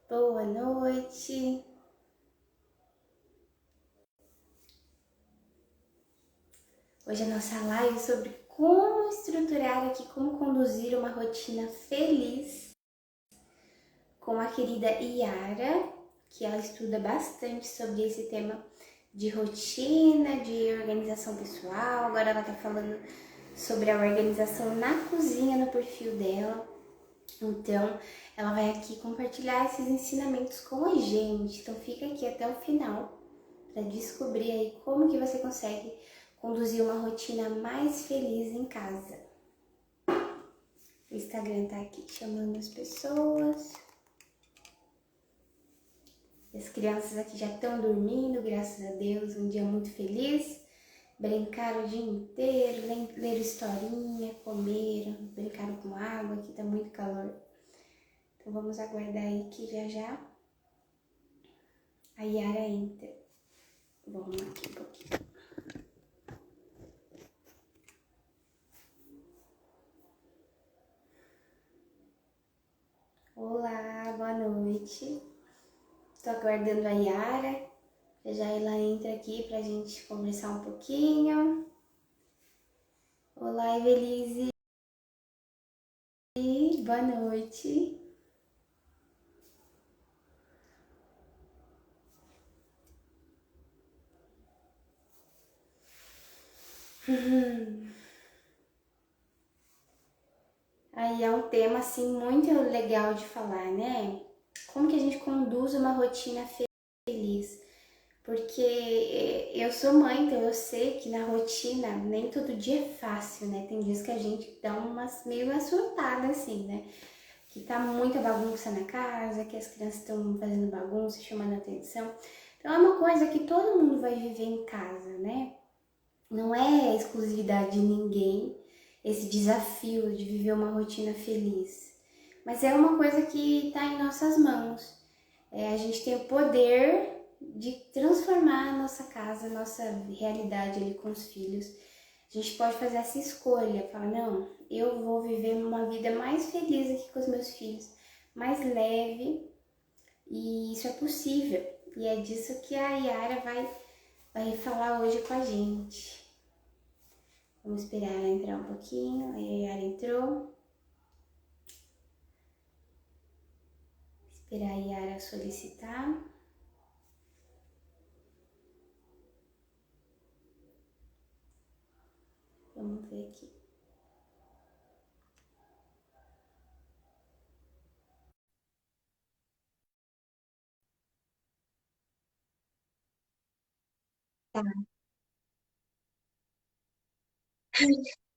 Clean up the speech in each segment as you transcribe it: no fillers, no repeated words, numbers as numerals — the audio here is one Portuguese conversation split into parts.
Boa noite. Hoje a nossa live é sobre como estruturar aqui, como conduzir uma rotina feliz com a querida Yara, que ela estuda bastante sobre esse tema de rotina, de organização pessoal. Agora ela tá falando sobre a organização na cozinha no perfil dela. Então, ela vai aqui compartilhar esses ensinamentos com a gente. Então, fica aqui até o final para descobrir aí como que você consegue conduzir uma rotina mais feliz em casa. O Instagram tá aqui chamando as pessoas. As crianças aqui já estão dormindo, graças a Deus, um dia muito feliz. Brincaram o dia inteiro, leram historinha, comeram, brincaram com água, aqui tá muito calor. Então vamos aguardar aí que já a Yara entra. Vamos aqui um pouquinho. Olá, boa noite. Tô aguardando a Yara. Já ela entra aqui pra gente conversar um pouquinho. Olá, Evelise. Boa noite. Aí é um tema assim muito legal de falar, né? Como que a gente conduz uma rotina feliz? Porque eu sou mãe, então eu sei que na rotina nem todo dia é fácil, né? Tem dias que a gente dá umas meio uma surtada assim, né? Que tá muita bagunça na casa, que as crianças estão fazendo bagunça, chamando atenção. Então é uma coisa que todo mundo vai viver em casa, né? Não é exclusividade de ninguém esse desafio de viver uma rotina feliz. Mas é uma coisa que está em nossas mãos. A gente tem o poder de transformar a nossa casa, a nossa realidade ali com os filhos. A gente pode fazer essa escolha, falar, não, eu vou viver uma vida mais feliz aqui com os meus filhos, mais leve, e isso é possível. E é disso que a Yara vai falar hoje com a gente. Vamos esperar ela entrar um pouquinho. Aí a Yara entrou. Esperar a Yara solicitar. Vamos ver aqui. Tá.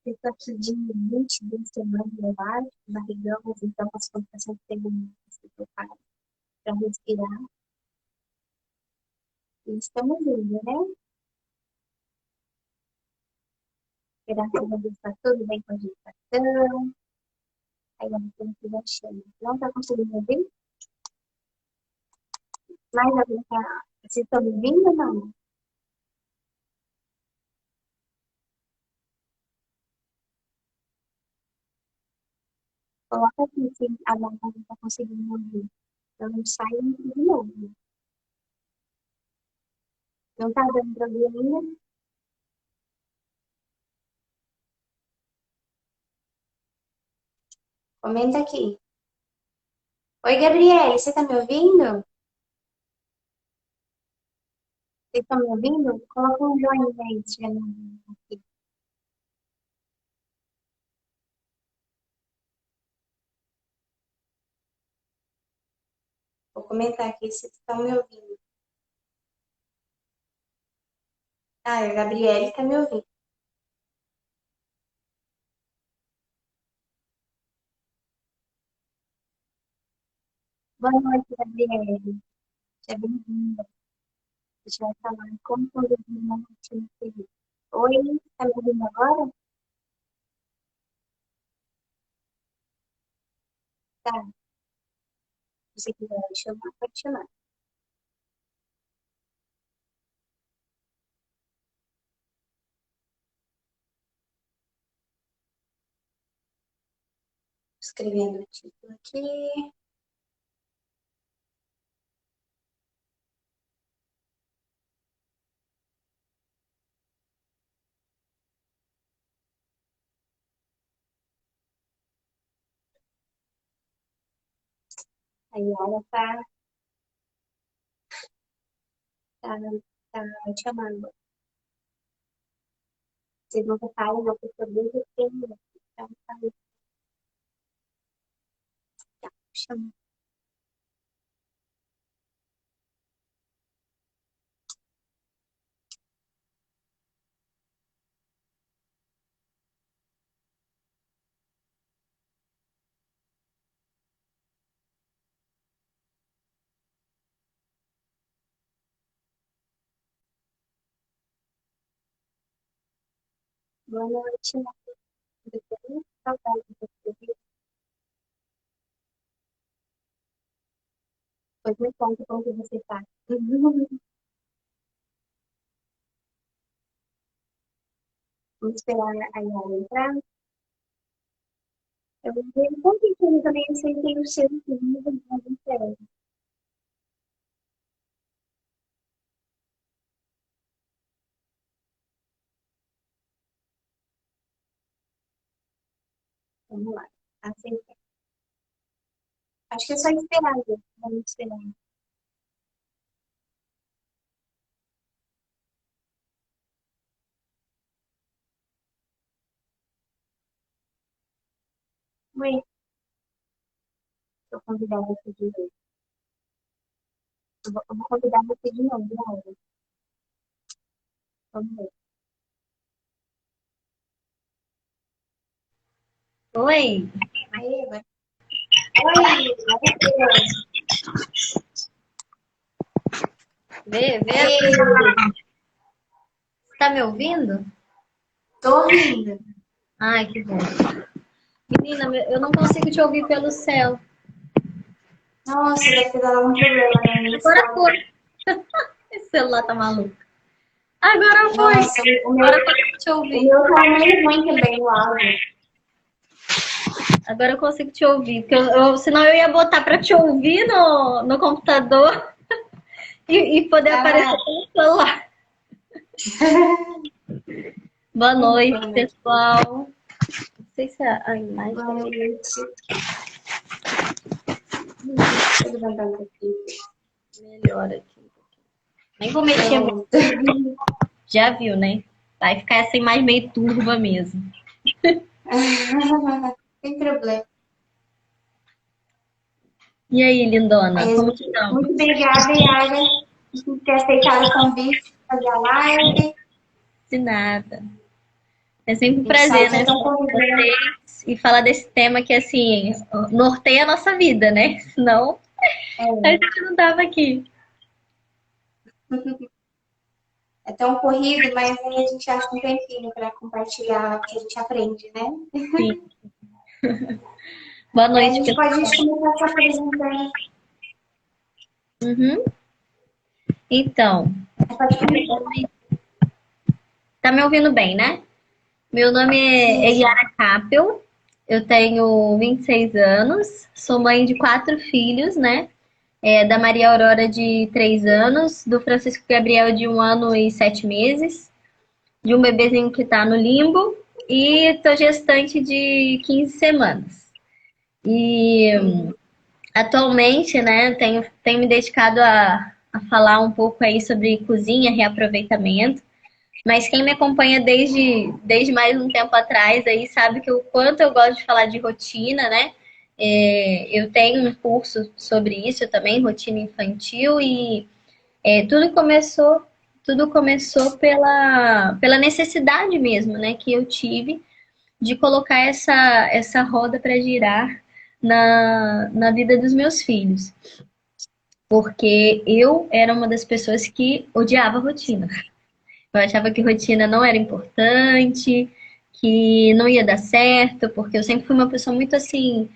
Eu tô aqui de 22 semanas, eu acho, barrigão, então as contrações têm que se preparar para respirar. E estamos indo, né? Graças a Deus tá tudo bem com a gestação. Aí a gente já chama. Não tá conseguindo ouvir? Mais alguém tá. Vocês estão me ouvindo ou não? Coloca aqui se a Val não tá conseguindo ouvir. Eu não saio de novo. Não tá dando pra ouvir ainda? Comenta aqui. Oi, Gabriele, você tá me ouvindo? Vocês estão me ouvindo? Coloca um joinha aí, se estiver me ouvindo aqui. Vou comentar aqui se vocês estão me ouvindo. Ah, a Gabriele tá me ouvindo. Boa noite, Gabriele. Seja bem-vinda. A gente vai falar como conduzir uma rotina feliz. Oi, tá me ouvindo agora? Tá. Se você quiser chamar, pode chamar. Escrevendo o título aqui. A Yara tá, tá te chamando. Vocês não reparam, não, porque eu desde cedo, então, tá chamando. Boa noite, tudo bem? Saudade de você. Pois me conta como que você tá. Vamos esperar a Yara entrar. Eu vou ver um pouquinho também, eu sei que tem o seu filho, mas não sei. Vamos lá. Aceita. Acho que é só esperar, gente. Vamos esperar. Oi, vou convidar você de novo. Eu vou convidar você de novo, Laura. Vamos ver. Oi, Aê, vai. Oi, Matheus. vê, Aê, tá me ouvindo? tô ouvindo. Ai, que bom. Menina, eu não consigo te ouvir pelo céu. Nossa, deve ter dado algum problema na minha Agora fone. foi. Esse celular tá maluco. Agora foi. Nossa, o meu, Agora eu consigo te o ouvir. meu tá meio ruim também, o áudio. Agora eu consigo te ouvir. Porque senão eu ia botar pra te ouvir no computador e poder aparecer Ah, pelo celular. Boa noite, boa noite. pessoal. Não sei se a imagem Boa tá meio noite. Deixa eu levantar um pouquinho. melhor aqui. Nem vou mexer muito. Pronto. Já viu, né? Vai ficar essa imagem meio turva mesmo. Sem problema. E aí, lindona, Aí, como gente, estão? muito obrigada, Yara, por ter aceitado o convite para fazer a live. De nada. É sempre um A gente prazer, sabe que é né? tão Falar com corrido, vocês e falar desse tema que, assim, norteia a nossa vida, né? Senão, a né? gente não tava aqui. É tão corrido, mas aí a gente acha um tempinho para compartilhar o que a gente aprende, né? Sim. Boa Aí a noite, gente pode pessoal. começar se apresentando. Uhum. Então, Pode meu começar. nome... Tá me ouvindo bem, né? Meu nome é Sim. Yara Capel, eu tenho 26 anos, sou mãe de 4 filhos, né? Da Maria Aurora, de 3 anos, do Francisco Gabriel, de 1 ano e 7 meses, de um bebezinho que está no limbo e tô gestante de 15 semanas. E Uhum. atualmente, né, tenho me dedicado a falar um pouco aí sobre cozinha, reaproveitamento, mas quem me acompanha desde mais um tempo atrás aí sabe que o quanto eu gosto de falar de rotina, né? Eu tenho um curso sobre isso também, rotina infantil, e é, tudo começou, tudo começou pela necessidade mesmo, né, que eu tive de colocar essa roda para girar na vida dos meus filhos. Porque eu era uma das pessoas que odiava rotina. Eu achava que rotina não era importante, que não ia dar certo, porque eu sempre fui uma pessoa muito assim,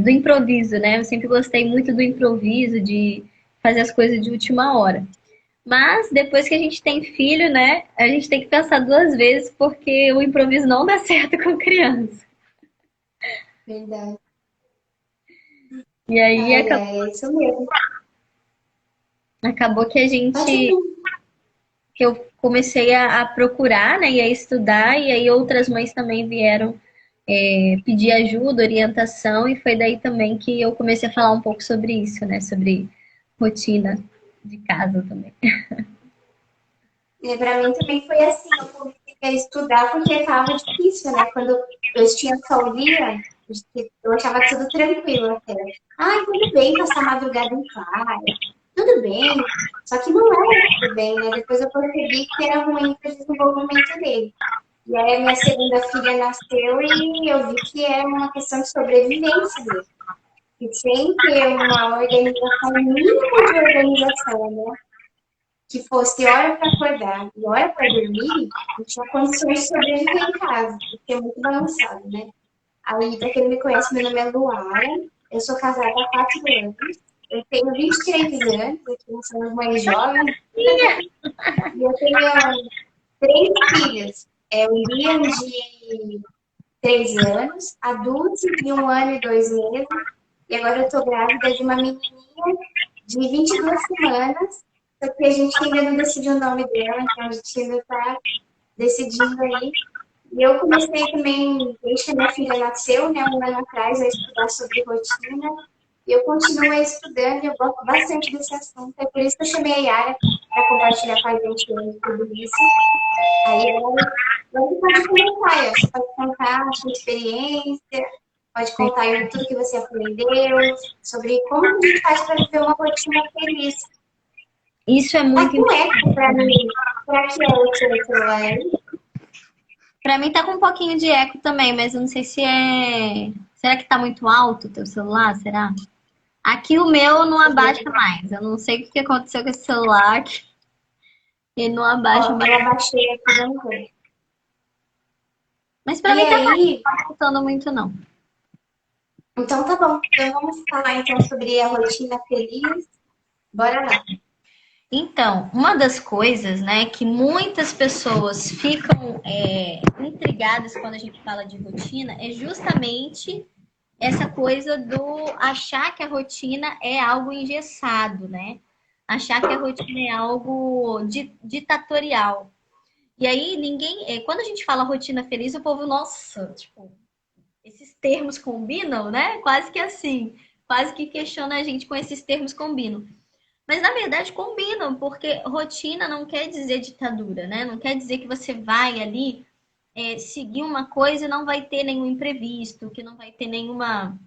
do improviso, né? Eu sempre gostei muito do improviso, de fazer as coisas de última hora. Mas depois que a gente tem filho, né, a gente tem que pensar 2 vezes porque o improviso não dá certo com criança. Verdade. E aí Ai, é isso mesmo. acabou que Pode ir. que eu comecei a procurar, né, e a estudar, e aí outras mães também vieram pedir ajuda, orientação, e foi daí também que eu comecei a falar um pouco sobre isso, né? Sobre rotina de casa também. E para mim também foi assim, eu comecei a estudar porque estava difícil, né? Quando eu tinha Saulia, eu achava tudo tranquilo até. Ah, tudo bem passar madrugada em claro, tudo bem. Só que não era tudo bem, né? Depois eu percebi que era ruim para o desenvolvimento dele. E aí a minha segunda filha nasceu e eu vi que era uma questão de sobrevivência mesmo. E sem ter uma organização, mínima de organização, né? Que fosse hora para acordar e hora para dormir, não tinha condições de sobreviver em casa, porque é muito balançado, né? Aí, para quem não me conhece, meu nome é Luara, eu sou casada há 4 anos, eu tenho 23 anos, aqui nós somos mães jovens, e eu tenho 3 filhos. É o Liam de 3 anos, a Dulce de 1 ano e 2 meses, e agora eu tô grávida de uma menininha de 22 semanas, só que a gente ainda não decidiu o nome dela, então a gente ainda tá decidindo aí. E eu comecei também, desde que a minha filha nasceu, né, 1 ano atrás, a estudar sobre rotina. E eu continuo estudando e eu gosto bastante desse assunto. É por isso que eu chamei a Yara para compartilhar com a gente hoje tudo isso. Aí você pode comentar, você pode contar a sua experiência, pode contar aí tudo que você aprendeu, sobre como a gente faz para viver uma rotina feliz. Isso é Tá muito com eco para mim. Será que é o seu celular aí? Pra mim tá com um pouquinho de eco também, mas eu não sei se é. Será que tá muito alto o teu celular? Será? Aqui o meu não abaixa mais. Eu não sei o que aconteceu com esse celular, que ele não abaixa Ó, mais. eu abaixei aqui, vamos ver. Mas pra E mim tá bom, aí, não tá faltando muito, não. então tá bom. Então vamos falar então sobre a rotina feliz. Bora lá. Então, uma das coisas, né, que muitas pessoas ficam intrigadas quando a gente fala de rotina é justamente essa coisa do achar que a rotina é algo engessado, né? Achar que a rotina é algo ditatorial. E aí quando a gente fala rotina feliz, o povo, nossa, tipo, esses termos combinam, né? Quase que assim, quase que questiona a gente com esses termos combinam. Mas na verdade combinam, porque rotina não quer dizer ditadura, né? Não quer dizer que você vai ali seguir uma coisa e não vai ter nenhum imprevisto, que não vai ter nenhuma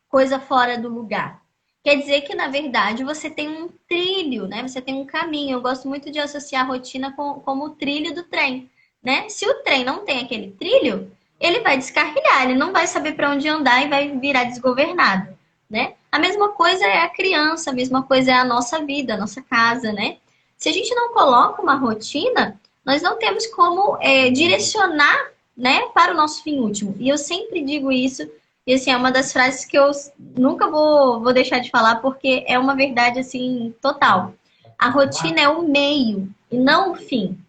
coisa fora do lugar. Quer dizer que, na verdade, você tem um trilho, né? Você tem um caminho. Eu gosto muito de associar a rotina como o trilho do trem, né? Se o trem não tem aquele trilho, ele vai descarrilhar, ele não vai saber para onde andar e vai virar desgovernado, né? A mesma coisa é a criança, a mesma coisa é a nossa vida, a nossa casa, né? Se a gente não coloca uma rotina, nós não temos como direcionar, né, para o nosso fim último. E eu sempre digo isso, e assim, é uma das frases que eu nunca vou deixar de falar, porque é uma verdade assim total. A rotina é o meio e não o fim.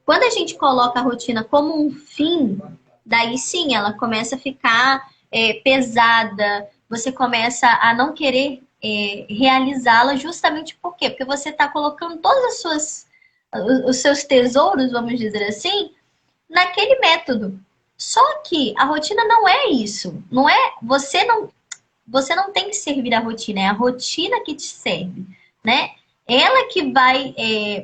Quando a gente coloca a rotina como um fim, daí sim ela começa a ficar pesada, você começa a não querer realizá-la justamente por quê? Porque você está colocando todas os seus tesouros, vamos dizer assim, naquele método. Só que a rotina não é isso. Não é você não tem que servir a rotina, é a rotina que te serve, né? Ela que vai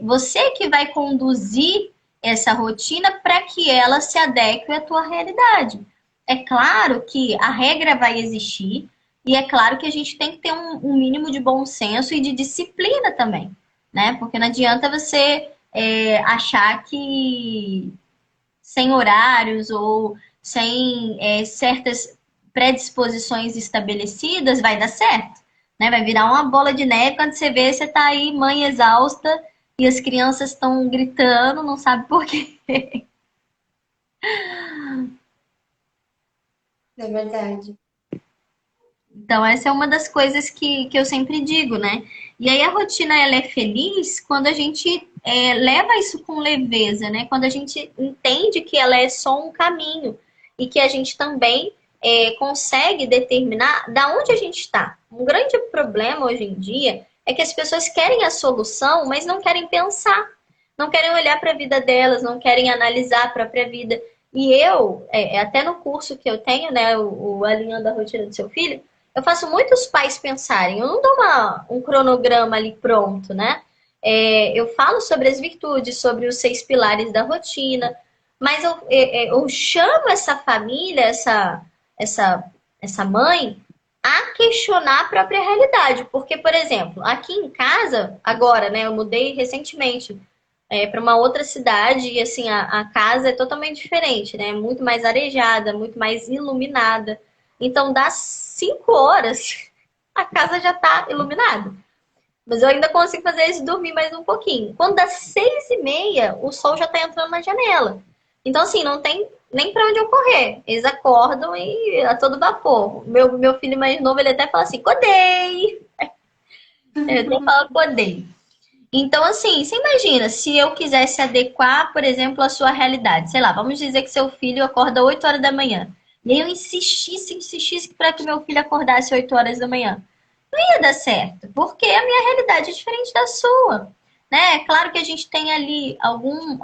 você que vai conduzir essa rotina para que ela se adeque à tua realidade. É claro que a regra vai existir e é claro que a gente tem que ter um mínimo de bom senso e de disciplina também, né? Porque não adianta você achar que sem horários ou sem certas predisposições estabelecidas, vai dar certo, né? Vai virar uma bola de neve quando você vê, você tá aí, mãe exausta, e as crianças estão gritando, não sabe por quê. É verdade. Então, essa é uma das coisas que eu sempre digo, né? E aí a rotina, ela é feliz quando a gente leva isso com leveza, né? Quando a gente entende que ela é só um caminho e que a gente também consegue determinar da onde a gente está. Um grande problema hoje em dia é que as pessoas querem a solução, mas não querem pensar. Não querem olhar para a vida delas, não querem analisar a própria vida. E eu, até no curso que eu tenho, né, o Alinhando a Rotina do Seu Filho, eu faço muitos pais pensarem. Eu não dou um cronograma ali pronto, né? Eu falo sobre as virtudes, sobre os 6 pilares da rotina, mas eu chamo essa família, essa, essa mãe, a questionar a própria realidade. Porque, por exemplo, aqui em casa, agora, né, eu mudei recentemente para uma outra cidade e assim a casa é totalmente diferente, né? Muito mais arejada, muito mais iluminada. Então, das 5 horas, a casa já está iluminada. Mas eu ainda consigo fazer eles dormir mais um pouquinho. Quando dá 6h30, o sol já está entrando na janela. Então, assim, não tem nem para onde eu correr. Eles acordam e a todo vapor. Meu filho mais novo, ele até fala assim, acordei! Ele até fala, acordei. Então, assim, você imagina, se eu quisesse adequar, por exemplo, a sua realidade. Sei lá, vamos dizer que seu filho acorda 8 horas da manhã. E aí eu insistisse para que meu filho acordasse 8 horas da manhã. Não ia dar certo, porque a minha realidade é diferente da sua. Né? É claro que a gente tem ali alguns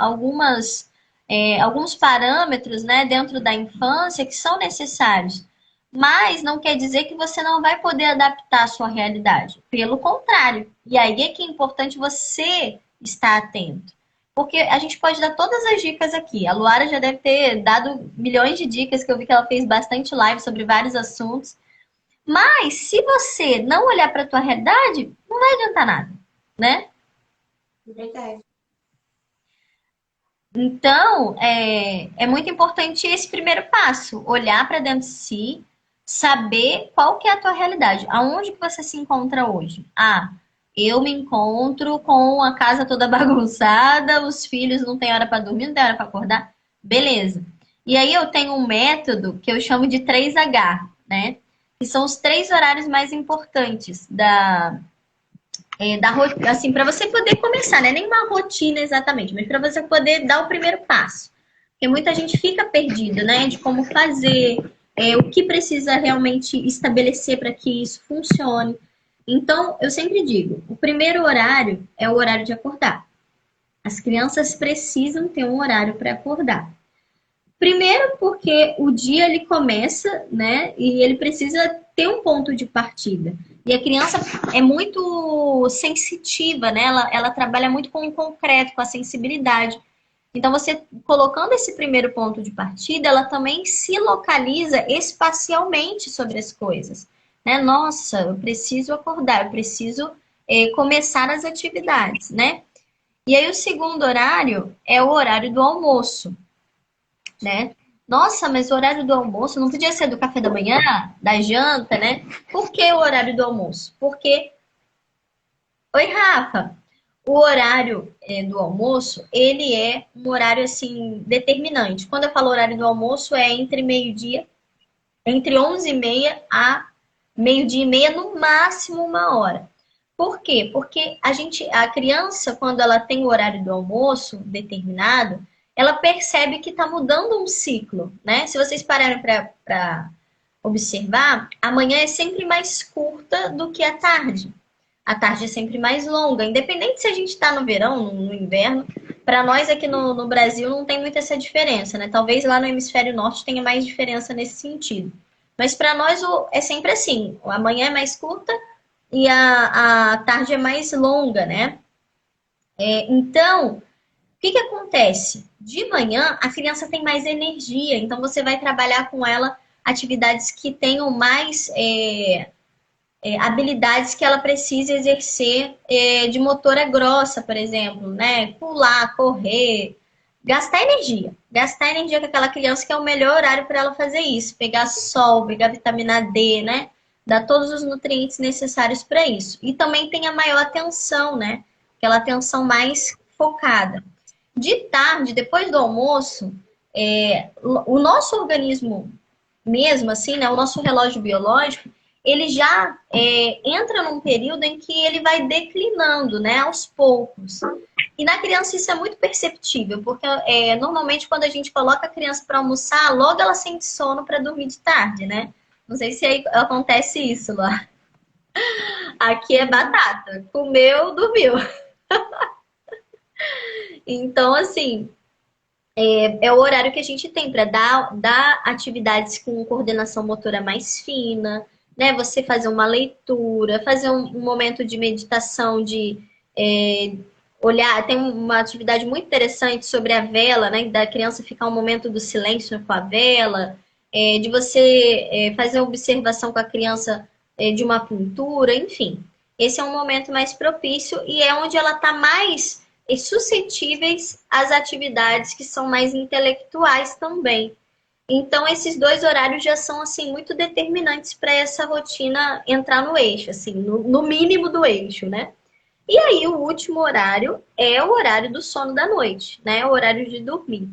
parâmetros, né, dentro da infância que são necessários. Mas não quer dizer que você não vai poder adaptar a sua realidade. Pelo contrário. E aí é que é importante você estar atento. Porque a gente pode dar todas as dicas aqui. A Luara já deve ter dado milhões de dicas, que eu vi que ela fez bastante live sobre vários assuntos. Mas se você não olhar para a tua realidade, não vai adiantar nada, né? Verdade. Então, é muito importante esse primeiro passo, olhar para dentro de si, saber qual que é a tua realidade, aonde que você se encontra hoje. Ah, eu me encontro com a casa toda bagunçada, os filhos não têm hora para dormir, não tem hora para acordar. Beleza. E aí eu tenho um método que eu chamo de 3H, né? Que são os 3 horários mais importantes assim, para você poder começar, né? Nem uma rotina exatamente, mas para você poder dar o primeiro passo. Porque muita gente fica perdido, né? De como fazer, o que precisa realmente estabelecer para que isso funcione. Então, eu sempre digo, o primeiro horário é o horário de acordar. As crianças precisam ter um horário para acordar. Primeiro porque o dia ele começa, né? E ele precisa ter um ponto de partida. E a criança é muito sensitiva, né? Ela trabalha muito com o concreto, com a sensibilidade. Então, você colocando esse primeiro ponto de partida, ela também se localiza espacialmente sobre as coisas. Né? Nossa, eu preciso acordar, eu preciso começar as atividades, né? E aí, o segundo horário é o horário do almoço, né? Nossa, mas o horário do almoço não podia ser do café da manhã, da janta, né? Por que o horário do almoço? Porque, oi, Rafa, o horário do almoço, ele é um horário, assim, determinante. Quando eu falo horário do almoço, é entre meio-dia, entre 11h30 a meio-dia e meia, no máximo 1 hora. Por quê? Porque a criança, quando ela tem o horário do almoço determinado, ela percebe que está mudando um ciclo, né? Se vocês pararem para observar, a manhã é sempre mais curta do que a tarde. A tarde é sempre mais longa, independente se a gente está no verão, no inverno. Para nós aqui no Brasil não tem muita essa diferença, né? Talvez lá no hemisfério norte tenha mais diferença nesse sentido. Mas para nós é sempre assim: a manhã é mais curta e a tarde é mais longa, né? Então, o que acontece? De manhã, a criança tem mais energia, então você vai trabalhar com ela atividades que tenham mais habilidades que ela precisa exercer de motora grossa, por exemplo, né? Pular, correr, gastar energia. Gastar energia com aquela criança, que é o melhor horário para ela fazer isso. Pegar sol, pegar vitamina D, né? Dar todos os nutrientes necessários para isso. E também tem a maior atenção, né? Aquela atenção mais focada. De tarde, depois do almoço, o nosso organismo mesmo, assim, né? O nosso relógio biológico, ele já entra num período em que ele vai declinando, né? Aos poucos. E na criança isso é muito perceptível, porque normalmente quando a gente coloca a criança para almoçar, logo ela sente sono para dormir de tarde, né? Não sei se aí acontece isso lá. Aqui é batata. Comeu, dormiu. Então, assim, é o horário que a gente tem para dar atividades com coordenação motora mais fina, né? Você fazer uma leitura, fazer um momento de meditação, de olhar. Tem uma atividade muito interessante sobre a vela, né? Da criança ficar um momento do silêncio com a vela, de você fazer observação com a criança de uma pintura, enfim. Esse é um momento mais propício e é onde ela está mais suscetíveis às atividades que são mais intelectuais também. Então, esses dois horários já são, assim, muito determinantes para essa rotina entrar no eixo, assim, no mínimo do eixo, né? E aí, o último horário é o horário do sono da noite, né? O horário de dormir.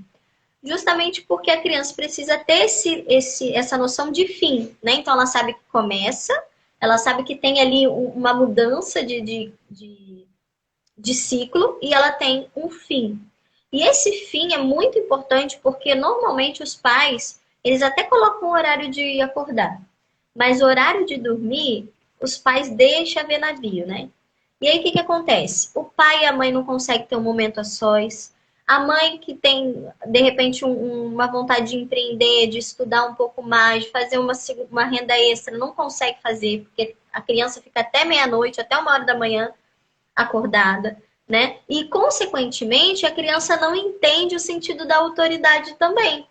Justamente porque a criança precisa ter essa noção de fim, né? Então, ela sabe que começa, ela sabe que tem ali uma mudança de ciclo e ela tem um fim. E esse fim é muito importante porque normalmente os pais, eles até colocam o horário de acordar, mas o horário de dormir, os pais deixam ver navio, né? E aí o que acontece? O pai e a mãe não conseguem ter um momento a sós. A mãe que tem, de repente, uma vontade de empreender, de estudar um pouco mais, de fazer uma renda extra, não consegue fazer, porque a criança fica até meia-noite, até 1 hora da manhã, acordada, né? E, consequentemente, a criança não entende o sentido da autoridade também.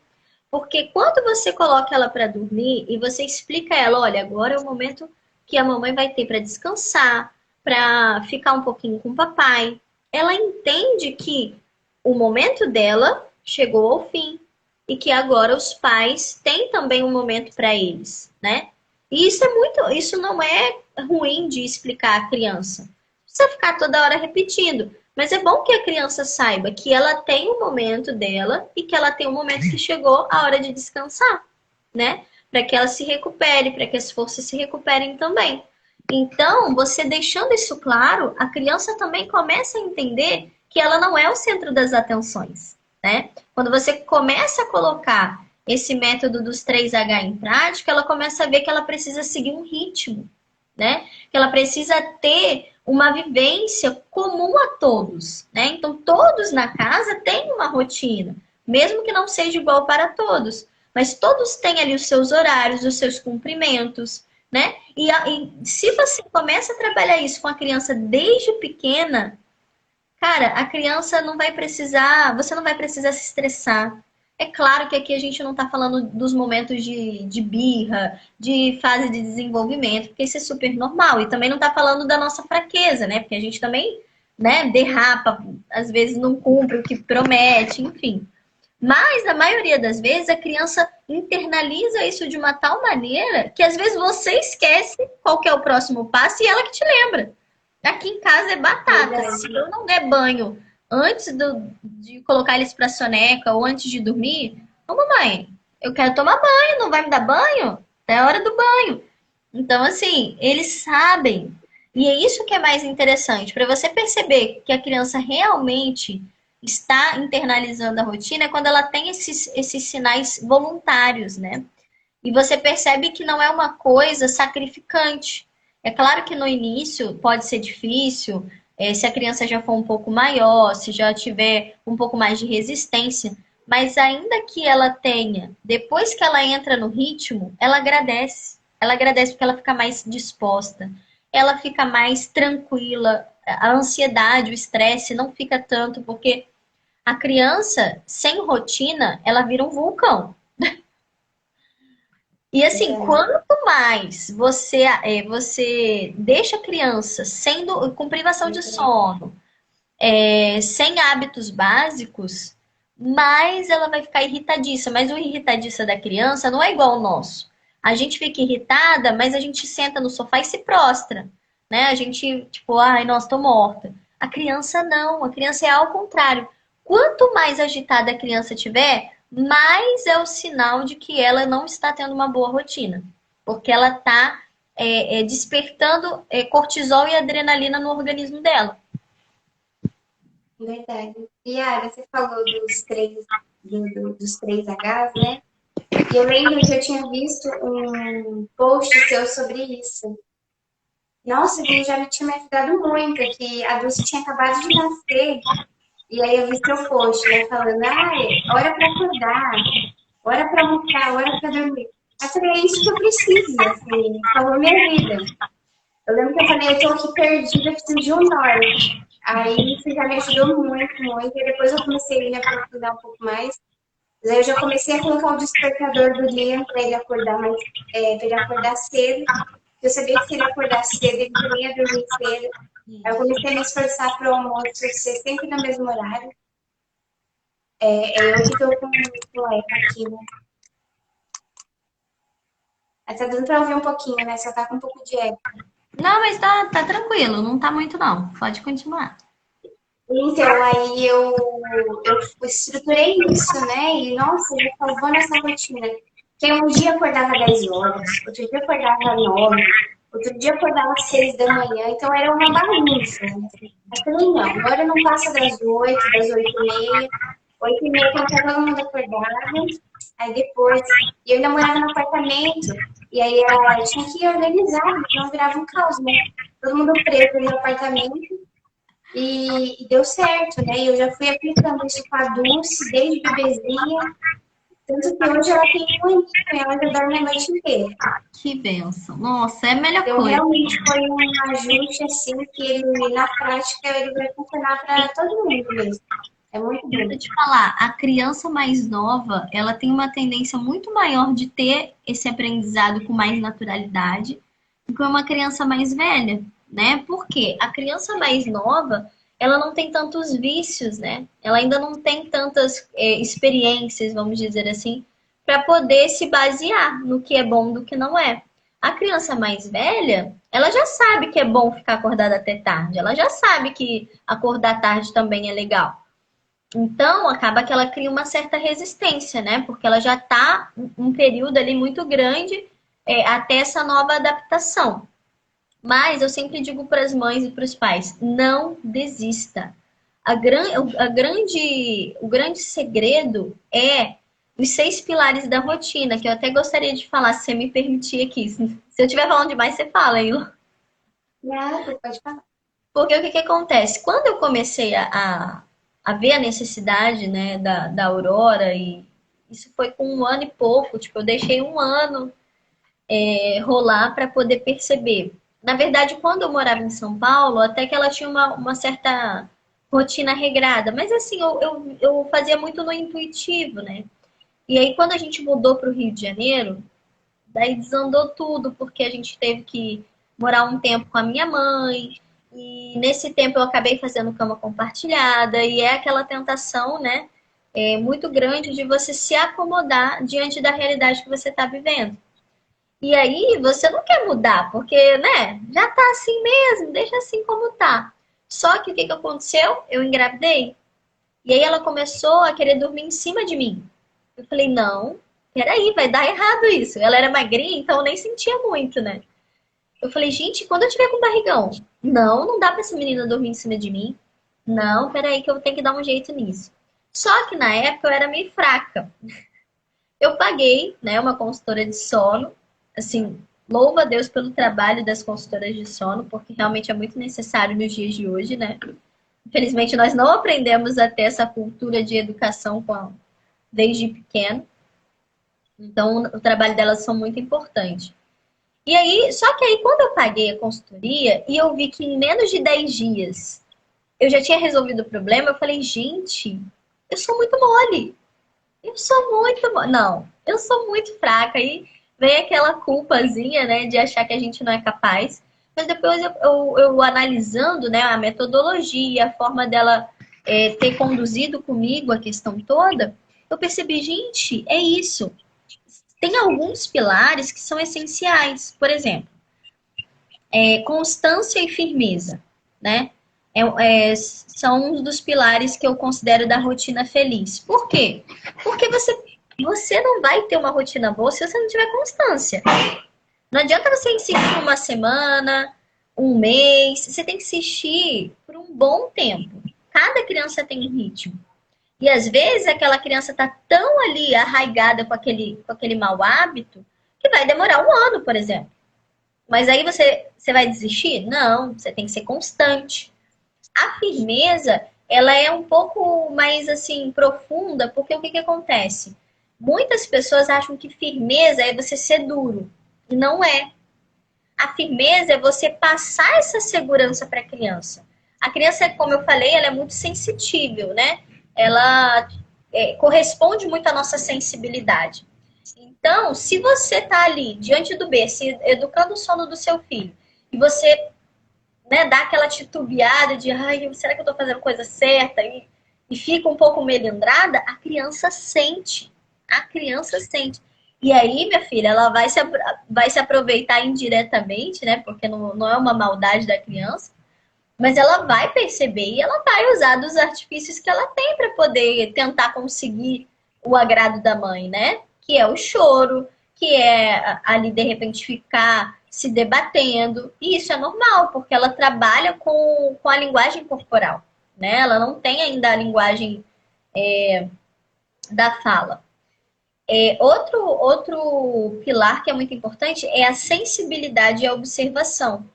Porque quando você coloca ela para dormir e você explica a ela, olha, agora é o momento que a mamãe vai ter para descansar, para ficar um pouquinho com o papai, ela entende que o momento dela chegou ao fim e que agora os pais têm também um momento para eles, né? E isso não é ruim de explicar à criança. Não precisa ficar toda hora repetindo, mas é bom que a criança saiba que ela tem o momento dela e que ela tem o momento que chegou a hora de descansar, né? Para que ela se recupere, para que as forças se recuperem também. Então, você deixando isso claro, a criança também começa a entender que ela não é o centro das atenções, né? Quando você começa a colocar esse método dos 3H em prática, ela começa a ver que ela precisa seguir um ritmo, né? Que ela precisa ter uma vivência comum a todos, né? Então, todos na casa têm uma rotina, mesmo que não seja igual para todos, mas todos têm ali os seus horários, os seus cumprimentos, né? E se você começa a trabalhar isso com a criança desde pequena, cara, a criança não vai precisar, você não vai precisar se estressar. É claro que aqui a gente não está falando dos momentos de birra, de fase de desenvolvimento, porque isso é super normal. E também não está falando da nossa fraqueza, né? Porque a gente também, né, derrapa, às vezes não cumpre o que promete, enfim. Mas, na maioria das vezes, a criança internaliza isso de uma tal maneira que às vezes você esquece qual que é o próximo passo e ela que te lembra. Aqui em casa é batata. Se eu não der banho antes de colocar eles para soneca ou antes de dormir, ô mamãe, eu quero tomar banho, não vai me dar banho? É a hora do banho. Então, assim, eles sabem. E é isso que é mais interessante, para você perceber que a criança realmente está internalizando a rotina, é quando ela tem esses sinais voluntários, né? E você percebe que não é uma coisa sacrificante. É claro que no início pode ser difícil, se a criança já for um pouco maior, se já tiver um pouco mais de resistência, mas ainda que ela tenha, depois que ela entra no ritmo, ela agradece. Ela agradece porque ela fica mais disposta, ela fica mais tranquila, a ansiedade, o estresse não fica tanto, porque a criança, sem rotina, ela vira um vulcão. E assim, quanto mais você deixa a criança com privação de sono, sem hábitos básicos, mais ela vai ficar irritadiça. Mas o irritadiça da criança não é igual ao nosso. A gente fica irritada, mas a gente senta no sofá e se prostra, né? A gente, tipo, ai, nossa, tô morta. A criança não, a criança é ao contrário. Quanto mais agitada a criança tiver, mais é o sinal de que ela não está tendo uma boa rotina. Porque ela está despertando cortisol e adrenalina no organismo dela. Verdade. E Yara, você falou dos três Hs, né? E eu lembro que eu tinha visto um post seu sobre isso. Nossa, que já me tinha me ajudado muito, que a Dulce tinha acabado de nascer. E aí eu vi seu post, né, falando, hora pra acordar, hora pra almoçar, hora pra dormir. Aí eu falei, é isso que eu preciso, assim, salvou minha vida. Eu lembro que eu falei, eu tô aqui perdida, preciso de um norte. Aí isso já me ajudou muito, muito. E depois eu comecei a me aprofundar um pouco mais. Aí eu já comecei a colocar o despertador do Liam para ele acordar mais, para ele acordar cedo. Eu sabia que se ele acordar cedo, ele também ia dormir cedo. Aí eu comecei a me esforçar para o almoço ser sempre no mesmo horário. Eu que estou com o eco aqui, né? Mas tá dando para ouvir um pouquinho, né? Só tá com um pouco de eco. Não, mas tá tranquilo, não tá muito não. Pode continuar. Então, aí eu estruturei isso, né? E, nossa, já salvou nessa rotina. Porque um dia acordava 10 horas, outro dia acordava 9, outro dia acordava 6 da manhã, então era uma bagunça, né? Eu falei, não, agora não passa das 8, das 8h30, 8h30 quando tá todo mundo acordado, aí depois, e eu ainda morava no apartamento, e aí tinha que organizar, então virava um caos, né? Todo mundo preso no apartamento, e deu certo, né? E eu já fui aplicando isso com a Dulce desde bebezinha. Tanto que hoje ela tem um aninho, ela já dorme a noite inteira. Que benção. Nossa, é a melhor Então, coisa. realmente foi um ajuste, assim, que ele, na prática, ele vai funcionar para todo mundo mesmo. É muito Eu bom. vou te falar, a criança mais nova, ela tem uma tendência muito maior de ter esse aprendizado com mais naturalidade do que uma criança mais velha, né? Porque a criança mais nova, ela não tem tantos vícios, né? Ela ainda não tem tantas experiências, vamos dizer assim, para poder se basear no que é bom do que não é. A criança mais velha, ela já sabe que é bom ficar acordada até tarde, ela já sabe que acordar tarde também é legal. Então, acaba que ela cria uma certa resistência, né? Porque ela já está um período ali muito grande até essa nova adaptação. Mas eu sempre digo para as mães e para os pais, não desista. O grande segredo é os 6 pilares da rotina, que eu até gostaria de falar, se você me permitir aqui. Se eu estiver falando demais, você fala, hein, Lu? Nada, pode falar. Porque o que acontece? Quando eu comecei a ver a necessidade, né, da Aurora, e isso foi com 1 ano e pouco, tipo, eu deixei 1 ano rolar para poder perceber. Na verdade, quando eu morava em São Paulo, até que ela tinha uma certa rotina regrada, mas assim, eu fazia muito no intuitivo, né? E aí, quando a gente mudou para o Rio de Janeiro, daí desandou tudo, porque a gente teve que morar um tempo com a minha mãe, e nesse tempo eu acabei fazendo cama compartilhada, e é aquela tentação, né, muito grande de você se acomodar diante da realidade que você está vivendo. E aí você não quer mudar, porque, né, já tá assim mesmo, deixa assim como tá. Só que o que aconteceu? Eu engravidei. E aí ela começou a querer dormir em cima de mim. Eu falei, não, peraí, vai dar errado isso. Ela era magrinha, então eu nem sentia muito, né? Eu falei, gente, quando eu tiver com barrigão? Não, não dá pra essa menina dormir em cima de mim. Não, peraí que eu tenho que dar um jeito nisso. Só que na época eu era meio fraca. Eu paguei, né, uma consultora de sono. Assim, louva a Deus pelo trabalho das consultoras de sono, porque realmente é muito necessário nos dias de hoje, né? Infelizmente, nós não aprendemos a ter essa cultura de educação desde pequeno. Então, o trabalho delas são muito importante. E aí, só que aí quando eu paguei a consultoria e eu vi que em menos de 10 dias eu já tinha resolvido o problema, eu falei, gente, eu sou muito mole. Eu sou muito mole. Não, eu sou muito fraca. E vem aquela culpazinha, né, de achar que a gente não é capaz. Mas depois eu analisando, né, a metodologia, a forma dela ter conduzido comigo a questão toda, eu percebi, gente, é isso. Tem alguns pilares que são essenciais. Por exemplo, constância e firmeza, né? São um dos pilares que eu considero da rotina feliz. Por quê? Porque você não vai ter uma rotina boa se você não tiver constância. Não adianta você insistir uma semana, um mês. Você tem que insistir por um bom tempo. Cada criança tem um ritmo. E às vezes aquela criança está tão ali arraigada com aquele mau hábito que vai demorar 1 ano, por exemplo. Mas aí você vai desistir? Não, você tem que ser constante. A firmeza ela é um pouco mais assim profunda, porque o que acontece? Muitas pessoas acham que firmeza é você ser duro, e não é. A firmeza é você passar essa segurança para a criança. A criança, como eu falei, ela é muito sensitível, né? Ela corresponde muito à nossa sensibilidade. Então, se você está ali diante do berço, educando o sono do seu filho, e você, né, dá aquela titubeada de, ai, será que eu estou fazendo coisa certa? E fica um pouco melindrada, a criança sente. A criança sente. E aí, minha filha, ela vai se aproveitar indiretamente, né? Porque não é uma maldade da criança, mas ela vai perceber e ela vai usar dos artifícios que ela tem para poder tentar conseguir o agrado da mãe, né? Que é o choro, que é ali de repente ficar se debatendo. E isso é normal, porque ela trabalha com a linguagem corporal, né? Ela não tem ainda a linguagem da fala. Outro pilar que é muito importante é a sensibilidade e a observação.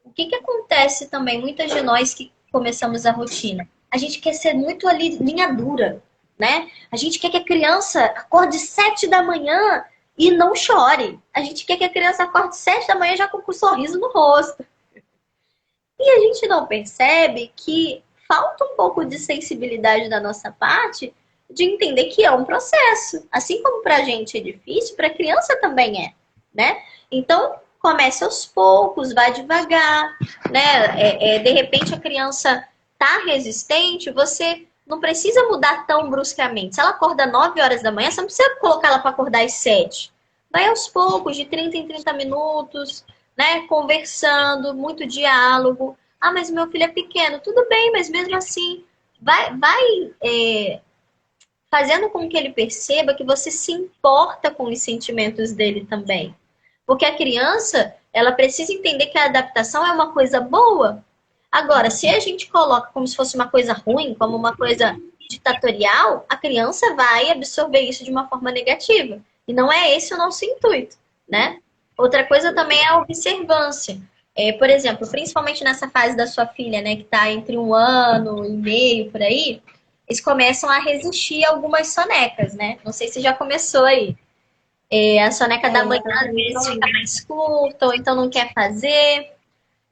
O que acontece também, muitas de nós que começamos a rotina? A gente quer ser muito ali, linha dura, né? A gente quer que a criança acorde 7 da manhã e não chore. A gente quer que a criança acorde 7 da manhã já com um sorriso no rosto. E a gente não percebe que falta um pouco de sensibilidade da nossa parte de entender que é um processo. Assim como para a gente é difícil, para a criança também é, né? Então, comece aos poucos, vá devagar, né? De repente a criança tá resistente, você não precisa mudar tão bruscamente. Se ela acorda 9 horas da manhã, você não precisa colocar ela para acordar às 7. Vai aos poucos, de 30 em 30 minutos, né? Conversando, muito diálogo. Ah, mas meu filho é pequeno. Tudo bem, mas mesmo assim, vai fazendo com que ele perceba que você se importa com os sentimentos dele também. Porque a criança, ela precisa entender que a adaptação é uma coisa boa. Agora, se a gente coloca como se fosse uma coisa ruim, como uma coisa ditatorial, a criança vai absorver isso de uma forma negativa. E não é esse o nosso intuito, né? Outra coisa também é a observância. Por exemplo, principalmente nessa fase da sua filha, né, que está entre 1 ano e meio, por aí, eles começam a resistir a algumas sonecas, né? Não sei se já começou aí. A soneca da manhã, às vezes, fica mais curta, ou então não quer fazer.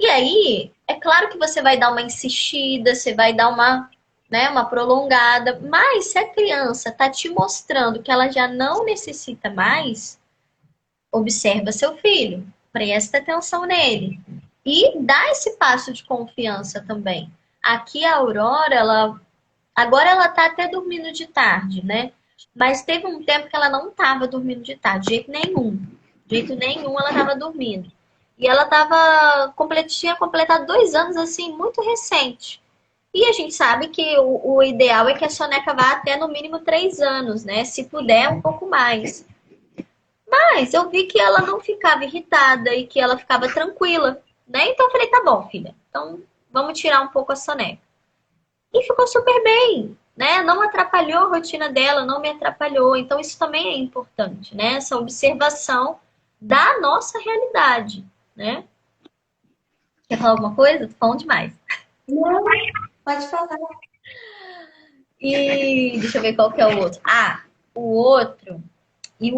E aí, é claro que você vai dar uma insistida, você vai dar uma prolongada, mas se a criança está te mostrando que ela já não necessita mais, observa seu filho, presta atenção nele e dá esse passo de confiança também. Aqui a Aurora, agora ela tá até dormindo de tarde, né? Mas teve um tempo que ela não estava dormindo de tarde, de jeito nenhum. De jeito nenhum ela estava dormindo. E ela tinha completado 2 anos, assim, muito recente. E a gente sabe que o ideal é que a soneca vá até no mínimo 3 anos, né? Se puder, um pouco mais. Mas eu vi que ela não ficava irritada e que ela ficava tranquila, né? Então eu falei, tá bom, filha. Então vamos tirar um pouco a soneca. E ficou super bem, né? Não atrapalhou a rotina dela, não me atrapalhou. Então isso também é importante, né? Essa observação da nossa realidade, né? Quer falar alguma coisa? Tô falando demais. Não, pode falar. E deixa eu ver qual que é o outro. O outro... E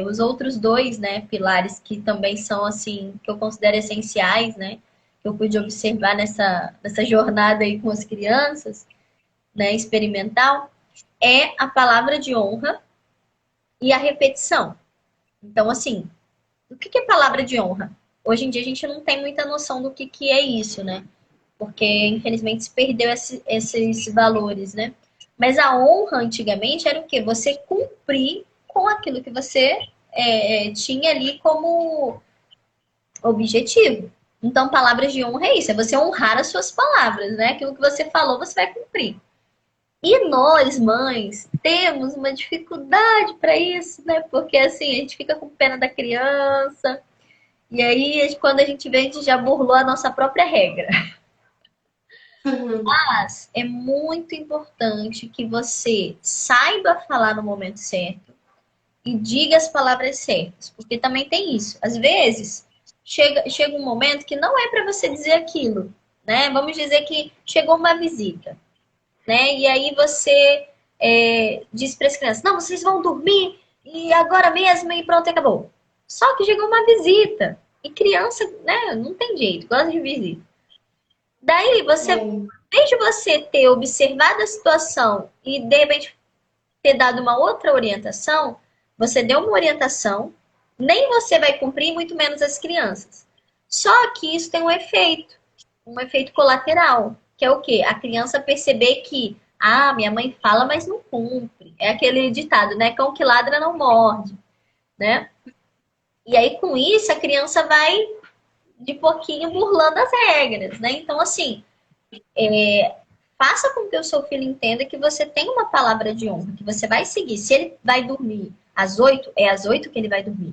os outros 2, né, pilares que também são, assim, que eu considero essenciais, né? Que eu pude observar nessa jornada aí com as crianças, né, experimental, é a palavra de honra e a repetição. Então, assim, o que é palavra de honra? Hoje em dia a gente não tem muita noção do que é isso, né? Porque, infelizmente, se perdeu esses valores, né? Mas a honra, antigamente, era o quê? Você cumprir com aquilo que você tinha ali como objetivo. Então, palavras de honra é isso, é você honrar as suas palavras, né? Aquilo que você falou, você vai cumprir. E nós, mães, temos uma dificuldade para isso, né? Porque, assim, a gente fica com pena da criança, e aí, quando a gente vê, a gente já burlou a nossa própria regra. Mas é muito importante que você saiba falar no momento certo e diga as palavras certas, porque também tem isso. Às vezes, chega um momento que não é para você dizer aquilo, né? Vamos dizer que chegou uma visita. né? E aí você diz para as crianças, não, vocês vão dormir e agora mesmo e pronto, acabou. Só que chegou uma visita. E criança, né, não tem jeito, gosta de visita. Daí você, em vez de você ter observado a situação e de repente ter dado uma outra orientação, você deu uma orientação, nem você vai cumprir, muito menos as crianças. Só que isso tem um efeito colateral, que é o quê? A criança perceber que, minha mãe fala, mas não cumpre. É aquele ditado, né? Cão que ladra não morde, né? E aí, com isso, a criança vai, de pouquinho, burlando as regras, né? Então, assim, faça com que o seu filho entenda que você tem uma palavra de honra, que você vai seguir. Se ele vai dormir às 8, é às 8 que ele vai dormir.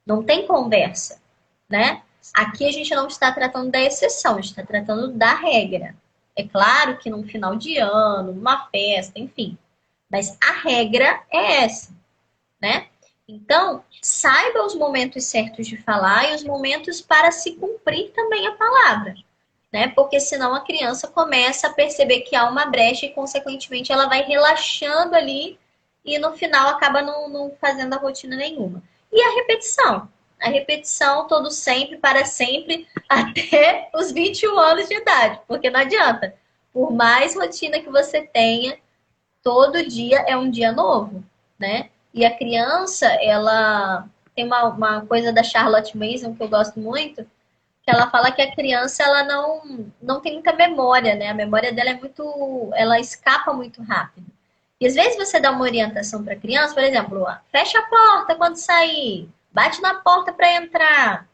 Não tem conversa, né? Aqui a gente não está tratando da exceção, a gente está tratando da regra. É claro que num final de ano, numa festa, enfim. Mas a regra é essa, né? Então, saiba os momentos certos de falar e os momentos para se cumprir também a palavra, né? Porque senão a criança começa a perceber que há uma brecha e, consequentemente, ela vai relaxando ali e no final acaba não fazendo a rotina nenhuma. E a repetição. A repetição todo sempre, para sempre, até os 21 anos de idade. Porque não adianta. Por mais rotina que você tenha, todo dia é um dia novo, né? E a criança, ela tem uma coisa da Charlotte Mason que eu gosto muito, que ela fala que a criança, ela não tem muita memória, né? A memória dela ela escapa muito rápido. E às vezes você dá uma orientação para a criança, por exemplo, fecha a porta quando sair, bate na porta para entrar.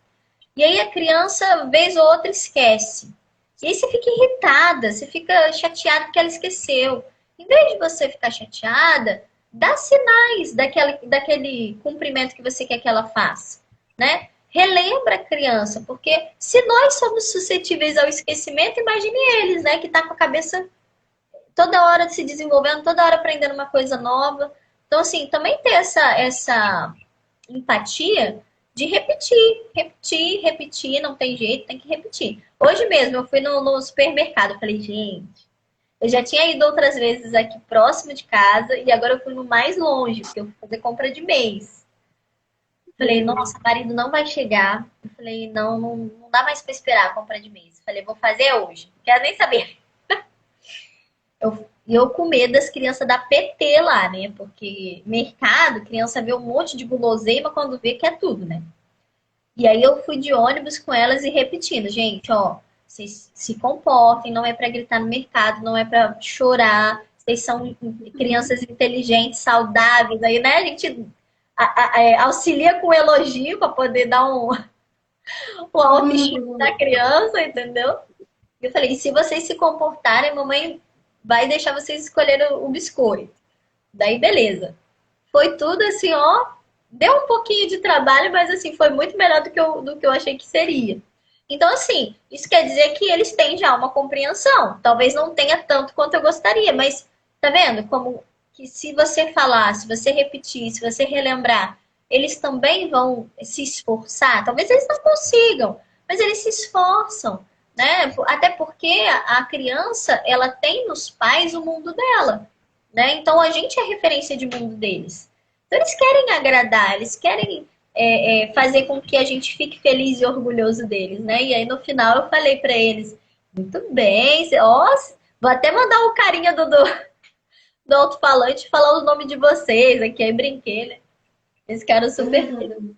E aí a criança, vez ou outra, esquece. E aí você fica irritada, você fica chateada porque ela esqueceu. Em vez de você ficar chateada, dá sinais daquele cumprimento que você quer que ela faça, né? Relembra a criança, porque se nós somos suscetíveis ao esquecimento, imagine eles, né? Que tá com a cabeça toda hora se desenvolvendo, toda hora aprendendo uma coisa nova. Então, assim, também ter essa empatia de repetir, não tem jeito, tem que repetir. Hoje mesmo eu fui no supermercado, falei, gente, eu já tinha ido outras vezes aqui próximo de casa e agora eu fui no mais longe, porque eu fui fazer compra de mês. Falei, nossa, o marido não vai chegar. Eu falei, não dá mais para esperar a compra de mês. Falei, vou fazer hoje, não quero nem saber. Eu com medo das crianças dar PT lá, né? Porque mercado, criança vê um monte de guloseima quando vê que é tudo, né? E aí eu fui de ônibus com elas e repetindo, gente, ó, vocês se comportem, não é para gritar no mercado, não é para chorar, vocês são crianças inteligentes, saudáveis, aí, né? A gente auxilia com elogio para poder dar um autoestima da criança, entendeu? Eu falei, se vocês se comportarem, mamãe vai deixar vocês escolherem o biscoito. Daí, beleza. Foi tudo assim, ó. Deu um pouquinho de trabalho, mas assim, foi muito melhor do que eu achei que seria. Então, assim, isso quer dizer que eles têm já uma compreensão. Talvez não tenha tanto quanto eu gostaria, mas tá vendo? Como que se você falar, se você repetir, se você relembrar, eles também vão se esforçar. Talvez eles não consigam, mas eles se esforçam, né? Até porque a criança, ela tem nos pais o mundo dela, né? Então a gente é referência de mundo deles. Então eles querem agradar, eles querem fazer com que a gente fique feliz e orgulhoso deles, né? E aí no final eu falei para eles, muito bem, ó, vou até mandar o carinha do alto-falante falar o nome de vocês aqui, aí brinquei, né? Eles ficaram super felizes.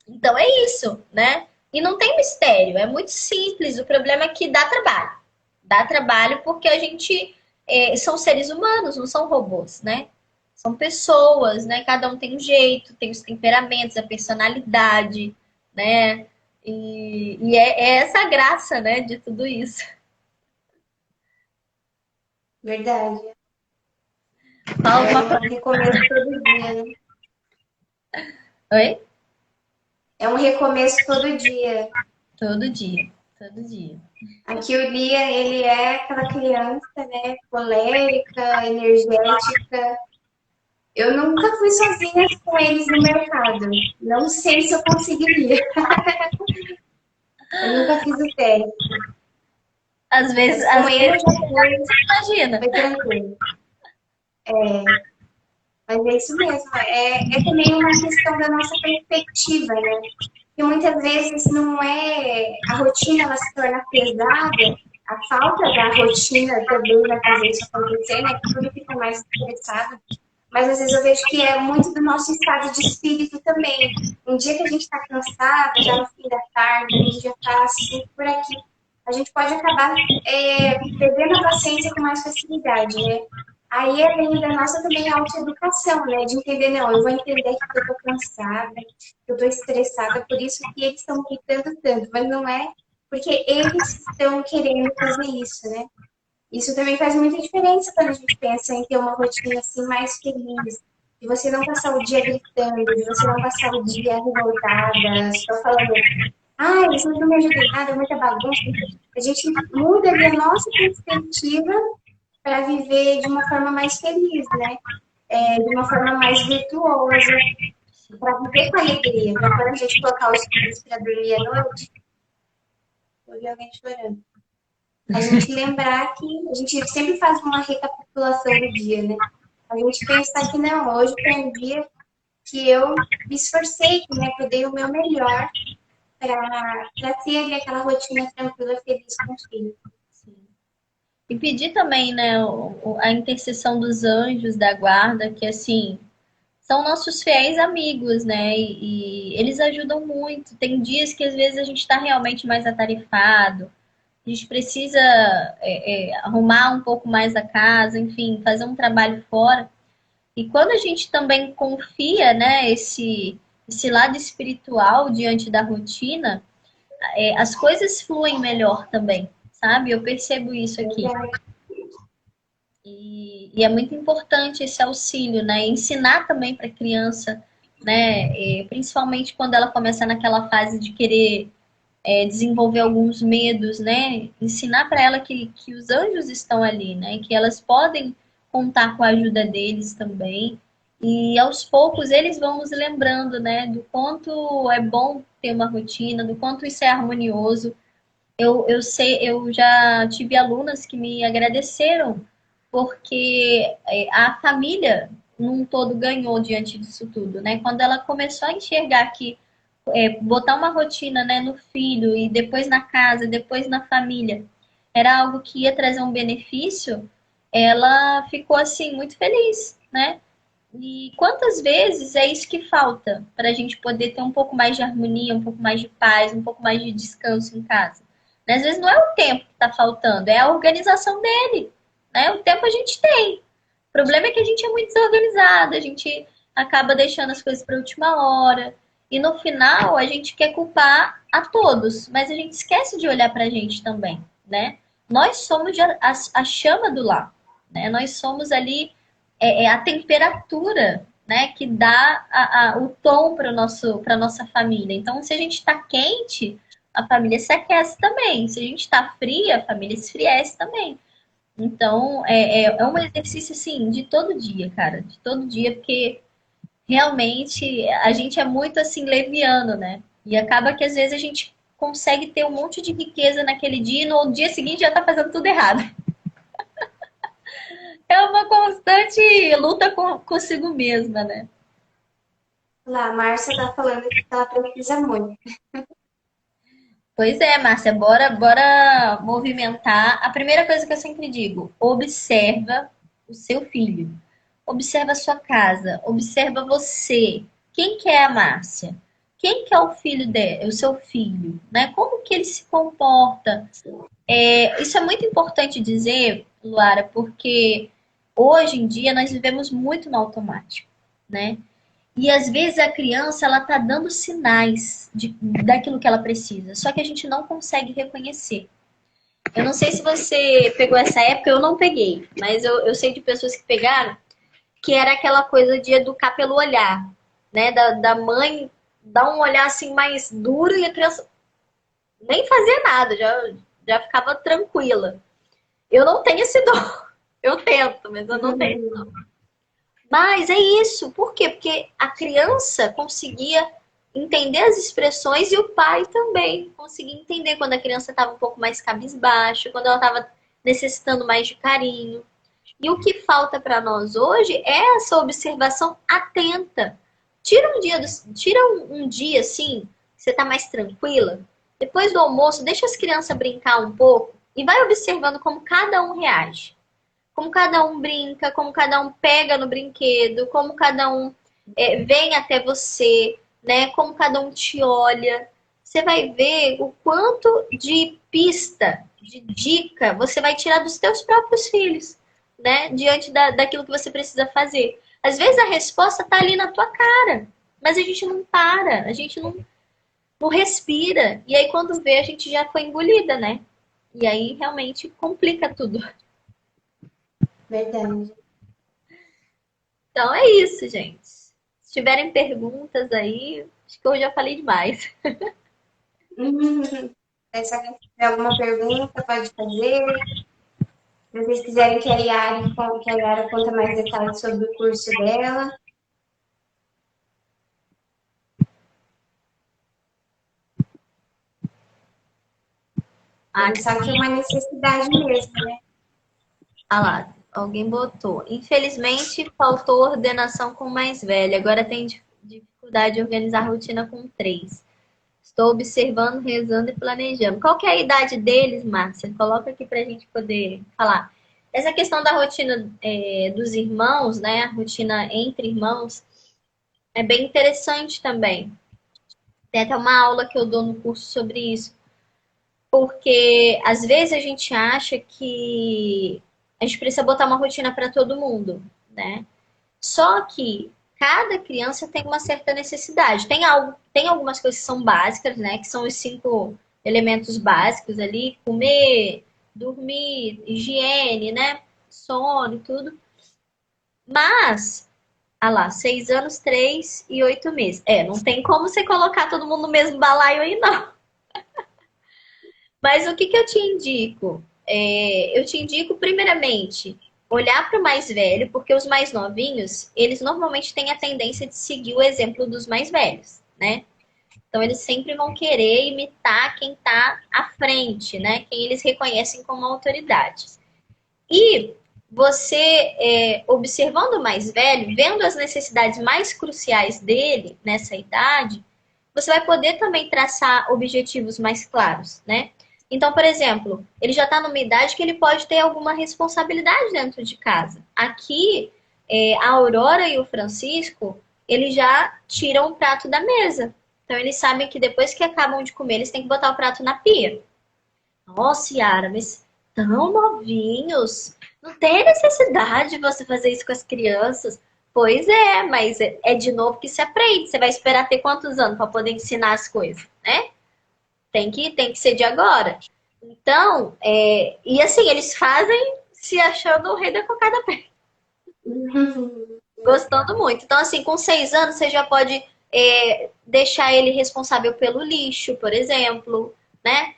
Então é isso, né? E não tem mistério, é muito simples. O problema é que dá trabalho. Dá trabalho porque a gente são seres humanos, não são robôs, né? São pessoas, né? Cada um tem um jeito, tem os temperamentos, a personalidade, né? E é essa a graça, né, de tudo isso. Verdade. Fala É uma um recomeço todo dia, né? Oi? É um recomeço todo dia. Todo dia, todo dia. Aqui o Lia, ele é aquela criança, né? Colérica, energética. Eu nunca fui sozinha com eles no mercado. Não sei se eu conseguiria. Eu nunca fiz o teste. Às vezes, Mas com ele já imagina. foi tranquilo. Mas é isso mesmo. É também uma questão da nossa perspectiva, né? E muitas vezes não é a rotina, ela se torna pesada, a falta da rotina também vai fazer isso acontecer, né? Que tudo fica mais estressado. Mas às vezes eu vejo que é muito do nosso estado de espírito também. Um dia que a gente está cansada, já no fim da tarde, a gente já está assim por aqui, a gente pode acabar perdendo a paciência com mais facilidade, né? Aí é vem da nossa também autoeducação, né? De entender, não, eu vou entender que eu tô cansada, que eu tô estressada, por isso que eles estão gritando tanto, mas não é porque eles estão querendo fazer isso, né? Isso também faz muita diferença quando a gente pensa em ter uma rotina assim mais feliz, de você não passar o dia gritando, de você não passar o dia revoltada, só falando, ah, eles não me ajudam em nada, é muita bagunça. A gente muda ali a nossa perspectiva para viver de uma forma mais feliz, né? De uma forma mais virtuosa, para viver com alegria, para quando a gente colocar os filhos para dormir à noite, eu vi alguém chorando. A gente lembrar que a gente sempre faz uma recapitulação do dia, né? A gente pensar que não, hoje foi um dia que eu me esforcei, né? Que eu dei o meu melhor para ter ali aquela rotina tranquila, feliz com os filhos. E pedir também, né, a intercessão dos anjos da guarda, que assim, são nossos fiéis amigos, né? E eles ajudam muito. Tem dias que às vezes a gente está realmente mais atarefado, a gente precisa arrumar um pouco mais a casa, enfim, fazer um trabalho fora. E quando a gente também confia, né, esse lado espiritual diante da rotina, as coisas fluem melhor também, sabe? Eu percebo isso aqui. E é muito importante esse auxílio, né? Ensinar também para a criança, né? Principalmente quando ela começa naquela fase de querer desenvolver alguns medos, né? Ensinar para ela que os anjos estão ali, né? Que elas podem contar com a ajuda deles também. E aos poucos eles vão nos lembrando, né? Do quanto é bom ter uma rotina, do quanto isso é harmonioso. Eu sei, eu já tive alunas que me agradeceram porque a família num todo ganhou diante disso tudo, né? Quando ela começou a enxergar que botar uma rotina, né, no filho e depois na casa, depois na família, era algo que ia trazer um benefício, ela ficou assim muito feliz, né? E quantas vezes é isso que falta para a gente poder ter um pouco mais de harmonia, um pouco mais de paz, um pouco mais de descanso em casa? Né? Às vezes não é o tempo que está faltando, é a organização dele. Né? O tempo a gente tem. O problema é que a gente é muito desorganizado, a gente acaba deixando as coisas para a última hora. E no final a gente quer culpar a todos, mas a gente esquece de olhar para a gente também, né? Nós somos a chama do lar, né? Nós somos ali a temperatura, né, que dá o tom para nossa família. Então, se a gente está quente, a família se aquece também. Se a gente está fria, a família esfriece também. Então, é um exercício, assim, de todo dia, cara. De todo dia, porque realmente a gente é muito, assim, leviano, né? E acaba que, às vezes, a gente consegue ter um monte de riqueza naquele dia e no dia seguinte já tá fazendo tudo errado. É uma constante luta consigo mesma, né? Lá, a Márcia tá falando que ela precisa muito. Pois é, Márcia, bora movimentar. A primeira coisa que eu sempre digo, observa o seu filho. Observa a sua casa, observa você. Quem que é a Márcia? Quem que é o filho dela, o seu filho, né? Como que ele se comporta? Isso é muito importante dizer, Luara, porque hoje em dia nós vivemos muito no automático, né? E às vezes a criança ela tá dando sinais daquilo que ela precisa, só que a gente não consegue reconhecer. Eu não sei se você pegou essa época, eu não peguei, mas eu sei de pessoas que pegaram, que era aquela coisa de educar pelo olhar, né? Da mãe dar um olhar assim mais duro e a criança nem fazia nada, já ficava tranquila. Eu não tenho esse dom. Eu tento, mas eu não tenho. Mas é isso. Por quê? Porque a criança conseguia entender as expressões e o pai também conseguir entender quando a criança estava um pouco mais cabisbaixa, quando ela estava necessitando mais de carinho. E o que falta para nós hoje é essa observação atenta. Tira um dia assim, você tá mais tranquila. Depois do almoço, deixa as crianças brincar um pouco e vai observando como cada um reage. Como cada um brinca, como cada um pega no brinquedo, como cada um vem até você, né? Como cada um te olha. Você vai ver o quanto de pista, de dica você vai tirar dos teus próprios filhos, né? Diante daquilo que você precisa fazer. Às vezes a resposta tá ali na tua cara, mas a gente não para, a gente não respira. E aí quando vê, a gente já foi engolida, né? E aí realmente complica tudo. Verdade. Então é isso, gente. Se tiverem perguntas aí, acho que eu já falei demais. Se alguém tiver alguma pergunta, pode fazer. Se vocês quiserem que a Yara conta mais detalhes sobre o curso dela. A gente sabe que é uma necessidade mesmo, né? Ah lá, alguém botou. Infelizmente, faltou ordenação com o mais velho. Agora tem dificuldade de organizar a rotina com 3. Estou observando, rezando e planejando. Qual que é a idade deles, Márcia? Coloca aqui para a gente poder falar. Essa questão da rotina dos irmãos, né? A rotina entre irmãos, é bem interessante também. Tem até uma aula que eu dou no curso sobre isso. Porque às vezes a gente acha que a gente precisa botar uma rotina para todo mundo, né? Só que cada criança tem uma certa necessidade. Tem algumas coisas que são básicas, né? Que são os 5 elementos básicos ali: comer, dormir, higiene, né? Sono e tudo. Mas, ah lá, 6 anos, 3 e 8 meses. Não tem como você colocar todo mundo no mesmo balaio aí, não. Mas o que eu te indico? Eu te indico, primeiramente, olhar para o mais velho, porque os mais novinhos, eles normalmente têm a tendência de seguir o exemplo dos mais velhos, né? Então, eles sempre vão querer imitar quem está à frente, né? Quem eles reconhecem como autoridade. E você, observando o mais velho, vendo as necessidades mais cruciais dele nessa idade, você vai poder também traçar objetivos mais claros, né? Então, por exemplo, ele já está numa idade que ele pode ter alguma responsabilidade dentro de casa. Aqui, a Aurora e o Francisco, eles já tiram o prato da mesa. Então, eles sabem que depois que acabam de comer, eles têm que botar o prato na pia. Nossa, Yara, mas tão novinhos. Não tem necessidade de você fazer isso com as crianças. Pois é, mas é de novo que se aprende. Você vai esperar ter quantos anos para poder ensinar as coisas, né? Tem que ser de agora. Então, e assim, eles fazem se achando o rei da cocada pé. Gostando muito. Então, assim, com 6 anos, você já pode deixar ele responsável pelo lixo, por exemplo, né?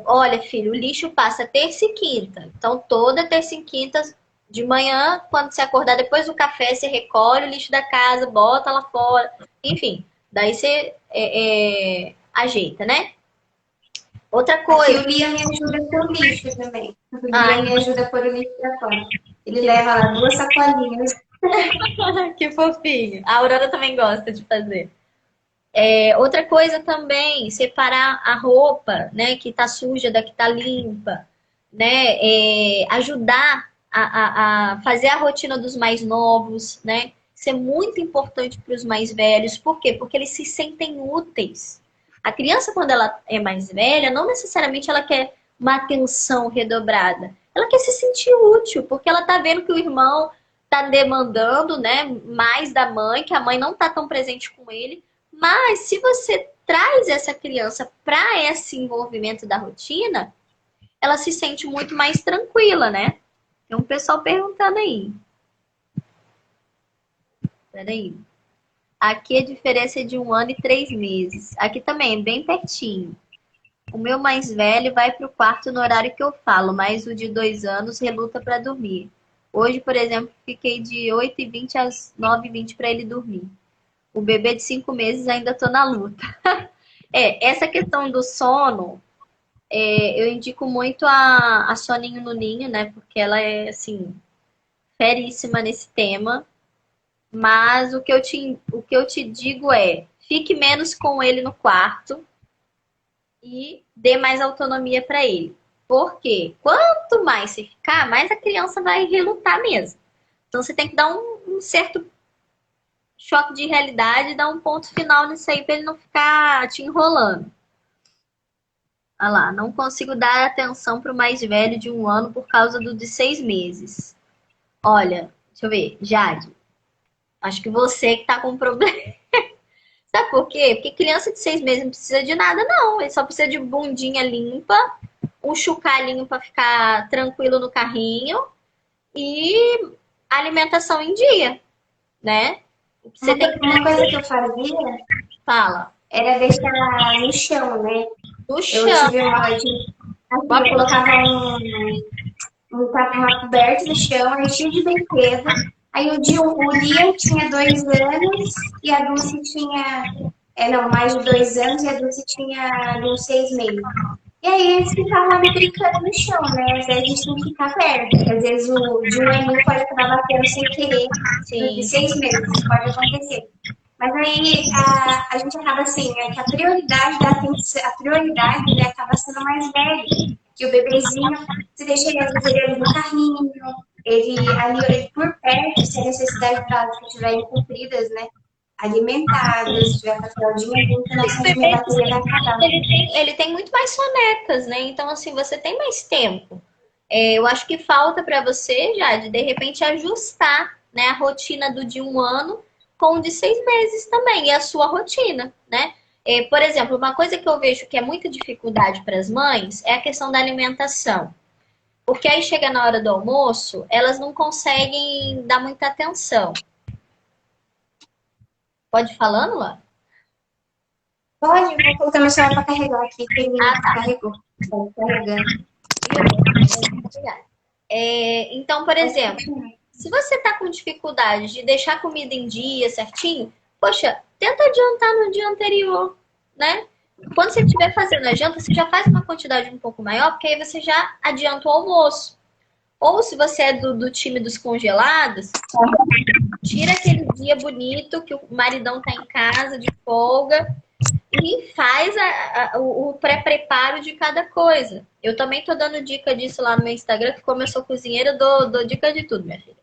Olha, filho, o lixo passa terça e quinta. Então, toda terça e quinta de manhã, quando você acordar depois do café, você recolhe o lixo da casa, bota lá fora. Enfim, daí você ajeita, né? Outra coisa. Aqui o Liam me ajuda com o lixo também. O Liam me ajuda a pôr o lixo pra fora. Ele leva lá 2 sacolinhas. Que fofinho. A Aurora também gosta de fazer. Outra coisa também, separar a roupa, né, que tá suja da que tá limpa, né, ajudar a fazer a rotina dos mais novos, né, isso é muito importante para os mais velhos. Por quê? Porque eles se sentem úteis. A criança, quando ela é mais velha, não necessariamente ela quer uma atenção redobrada, ela quer se sentir útil, porque ela tá vendo que o irmão tá demandando, né, mais da mãe, que a mãe não tá tão presente com ele. Mas se você traz essa criança para esse envolvimento da rotina, ela se sente muito mais tranquila, né? Tem um pessoal perguntando aí. Peraí. Aqui a diferença é de 1 ano e 3 meses. Aqui também é bem pertinho. O meu mais velho vai para o quarto no horário que eu falo, mas o de 2 anos reluta para dormir. Hoje, por exemplo, fiquei de 8h20 às 9h20 para ele dormir. O bebê de 5 meses ainda tô na luta. Essa questão do sono, eu indico muito a Soninho no Ninho, né? Porque ela é, assim, feríssima nesse tema. Mas o que eu te digo é, fique menos com ele no quarto e dê mais autonomia para ele. Porque quanto mais você ficar, mais a criança vai relutar mesmo. Então você tem que dar um certo choque de realidade, dar um ponto final nisso aí para ele não ficar te enrolando. Olha lá, não consigo dar atenção para o mais velho de 1 ano por causa do de 6 meses. Olha, deixa eu ver, Jade, acho que você que tá com problema. Sabe por quê? Porque criança de 6 meses não precisa de nada, não. Ele só precisa de bundinha limpa, um chocalhinho para ficar tranquilo no carrinho e alimentação em dia, né? Você tem que Uma coisa que eu fazia fala era deixar no chão, né? no Eu chão. tive uma. Assim, eu colocava uma coberta no chão, enchia de brinquedo. Aí o Liam tinha 2 anos e a Dulce tinha. Não, mais de 2 anos e a Dulce tinha ali uns 6 meses. E aí eles ficavam ali brincando no chão, né? Às vezes a gente tem que ficar perto, porque às vezes o de 1 aninho pode acabar batendo sem querer do de Sim. 6 meses, pode acontecer. Mas aí a gente acaba assim, né, que a prioridade da atenção, a prioridade ele acaba sendo mais velho. Que o bebezinho, você deixa ele, às vezes, ele ali no carrinho, ele ali ele por perto, se a necessidade básica estiverem cumpridas, né? Alimentadas, se tiver com a fraldinha limpa, não, senão a minha bateria vai acabar. Ele tem muito mais sonecas, né? Então, assim, você tem mais tempo. Eu acho que falta para você, já, de repente ajustar, né, a rotina do de 1 ano com o de 6 meses também, e a sua rotina, né? Por exemplo, uma coisa que eu vejo que é muita dificuldade para as mães é a questão da alimentação. Porque aí chega na hora do almoço, elas não conseguem dar muita atenção. Pode ir falando, lá? Pode, vou colocar meu celular para carregar aqui, que ele carregou. Tá carregando. Então, por exemplo, se você tá com dificuldade de deixar a comida em dia certinho, poxa, tenta adiantar no dia anterior, né? Quando você estiver fazendo a janta, você já faz uma quantidade um pouco maior, porque aí você já adianta o almoço. Ou se você é do time dos congelados, tira aquele dia bonito que o maridão tá em casa, de folga, e faz o pré-preparo de cada coisa. Eu também tô dando dica disso lá no meu Instagram, que como eu sou cozinheira, dou dica de tudo, minha filha.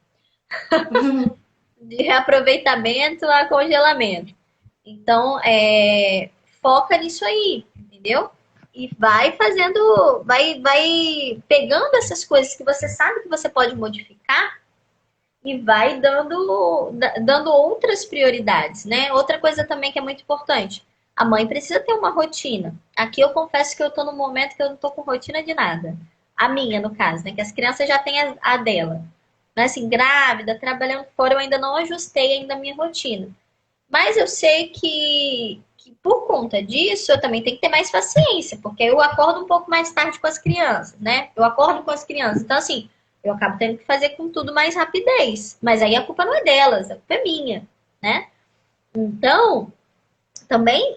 De reaproveitamento a congelamento. Então, foca nisso aí, entendeu? E vai fazendo, vai pegando essas coisas que você sabe que você pode modificar e vai dando outras prioridades, né? Outra coisa também que é muito importante, a mãe precisa ter uma rotina. Aqui eu confesso que eu tô num momento que eu não tô com rotina de nada. A minha, no caso, né? Que as crianças já têm a dela. Mas assim, grávida, trabalhando fora, eu ainda não ajustei ainda a minha rotina. Mas eu sei que por conta disso, eu também tenho que ter mais paciência, porque eu acordo um pouco mais tarde com as crianças, né? Eu acordo com as crianças. Então, assim, eu acabo tendo que fazer com tudo mais rapidez. Mas aí a culpa não é delas, a culpa é minha, né? Então, também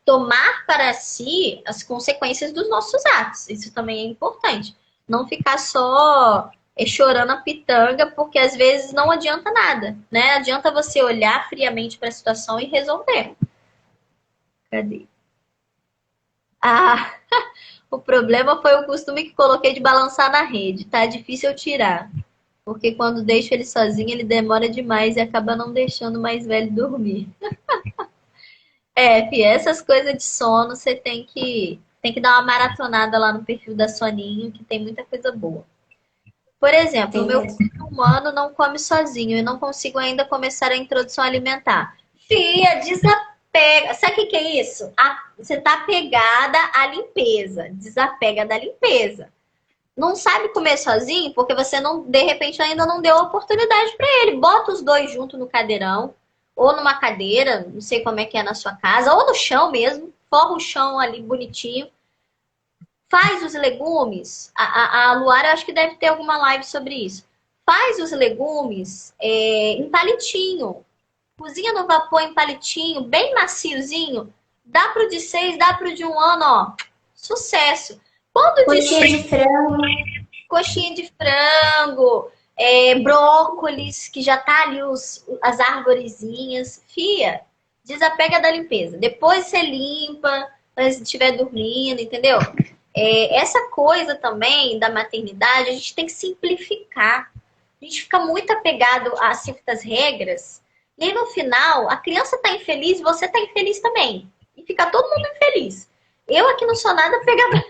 tomar para si as consequências dos nossos atos. Isso também é importante. Não ficar só chorando a pitanga, porque às vezes não adianta nada, né? Adianta você olhar friamente para a situação e resolver. Cadê? Ah, o problema foi o costume que coloquei de balançar na rede. Tá difícil eu tirar. Porque quando deixo ele sozinho, ele demora demais e acaba não deixando o mais velho dormir. Fia, essas coisas de sono, você tem que dar uma maratonada lá no perfil da Soninho, que tem muita coisa boa. Por exemplo, o meu filho humano não come sozinho e não consigo ainda começar a introdução alimentar. Fia, desapega. Sabe o que é isso? Você tá apegada à limpeza. Desapega da limpeza. Não sabe comer sozinho porque você não, de repente, ainda não deu a oportunidade para ele. Bota os dois juntos no cadeirão ou numa cadeira, não sei como é que é na sua casa, ou no chão mesmo. Forra o chão ali bonitinho. Faz os legumes. A Luara, eu acho que deve ter alguma live sobre isso. Faz os legumes em palitinho. cozinha no vapor em palitinho, bem maciozinho, dá pro de 6, dá pro de 1 ano, ó, sucesso. Quando de Coxinha de frango. coxinha de frango, brócolis, que já tá ali as arvorezinhas. Fia, desapega da limpeza. Depois você limpa, quando você estiver dormindo, entendeu? Essa coisa também da maternidade, a gente tem que simplificar. A gente fica muito apegado a certas regras. E aí, no final, a criança tá infeliz, você tá infeliz também. E fica todo mundo infeliz. Eu aqui não sou nada apegada.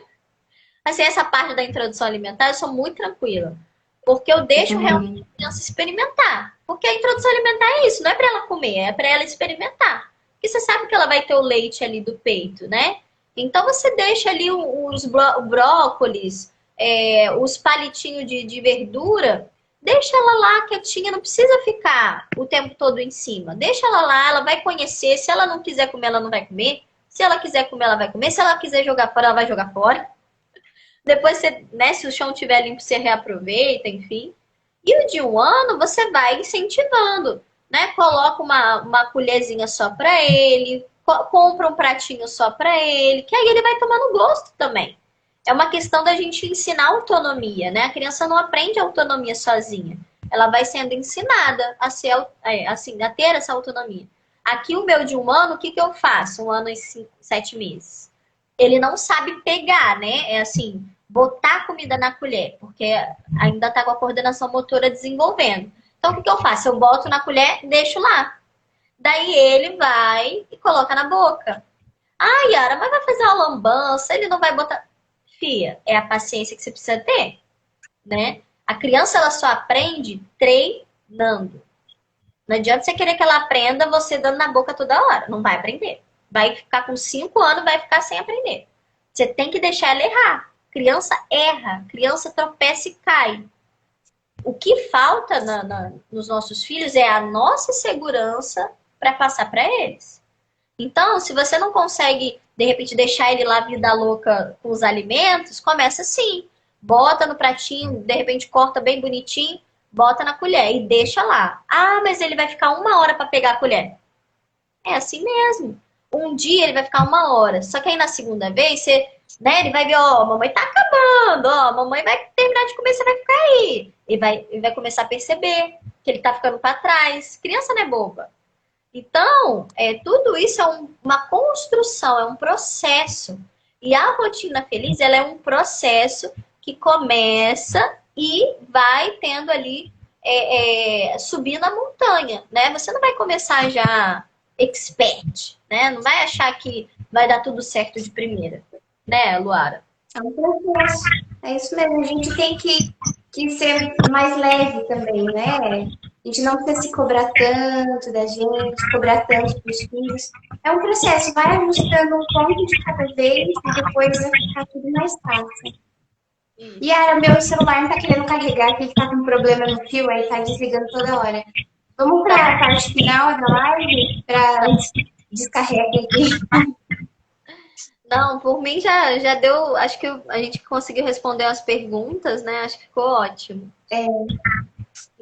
Assim, essa parte da introdução alimentar, eu sou muito tranquila. Porque eu deixo realmente a criança experimentar. Porque a introdução alimentar é isso, não é para ela comer, é para ela experimentar. Porque você sabe que ela vai ter o leite ali do peito, né? Então você deixa ali os brócolis, os palitinhos de verdura, deixa ela lá quietinha, não precisa ficar o tempo todo em cima. Deixa ela lá, ela vai conhecer. Se ela não quiser comer, ela não vai comer. Se ela quiser comer, ela vai comer. Se ela quiser jogar fora, ela vai jogar fora. Depois, você, né, se o chão estiver limpo, você reaproveita, enfim. E o de 1 ano, você vai incentivando, né? Coloca uma colherzinha só para ele, compra um pratinho só para ele, que aí ele vai tomando gosto também. É uma questão da gente ensinar autonomia, né? A criança não aprende autonomia sozinha. Ela vai sendo ensinada a ser, assim, a ter essa autonomia. Aqui, o meu de 1 ano, o que eu faço? 1 ano e 7 meses. Ele não sabe pegar, né? É assim, botar a comida na colher, porque ainda tá com a coordenação motora desenvolvendo. Então, o que eu faço? Eu boto na colher, deixo lá. Daí ele vai e coloca na boca. Ah, Yara, mas vai fazer uma lambança, ele não vai botar... Fia, é a paciência que você precisa ter, né? A criança, ela só aprende treinando. Não adianta você querer que ela aprenda você dando na boca toda hora. Não vai aprender. Vai ficar com 5 anos, vai ficar sem aprender. Você tem que deixar ela errar. Criança erra, criança tropeça e cai. O que falta nos nossos filhos é a nossa segurança para passar para eles. Então, se você não consegue, de repente, deixar ele lá vida louca com os alimentos, começa assim. Bota no pratinho, de repente corta bem bonitinho, bota na colher e deixa lá. Ah, mas ele vai ficar 1 hora para pegar a colher. É assim mesmo. Um dia ele vai ficar 1 hora. Só que aí na segunda vez, né, ele vai ver, ó, mamãe tá acabando, ó, mamãe vai terminar de comer, você vai ficar aí. Ele vai começar a perceber que ele tá ficando para trás. Criança não é boba. Então, tudo isso é uma construção, é um processo. E a rotina feliz, ela é um processo que começa e vai tendo ali, subindo a montanha, né? Você não vai começar já expert, né? Não vai achar que vai dar tudo certo de primeira, né, Luara? É um processo. É isso mesmo. A gente tem que ser mais leve também, né? A gente não precisa se cobrar tanto da gente, cobrar tanto dos filhos. É um processo. Vai ajustando um ponto de cada vez e depois vai ficar tudo mais fácil. Yara, meu celular não tá querendo carregar, que ele tá com problema no fio, aí tá desligando toda hora. Vamos para a parte final da live para descarregar aqui. Não, por mim já deu. Acho que a gente conseguiu responder as perguntas, né? Acho que ficou ótimo.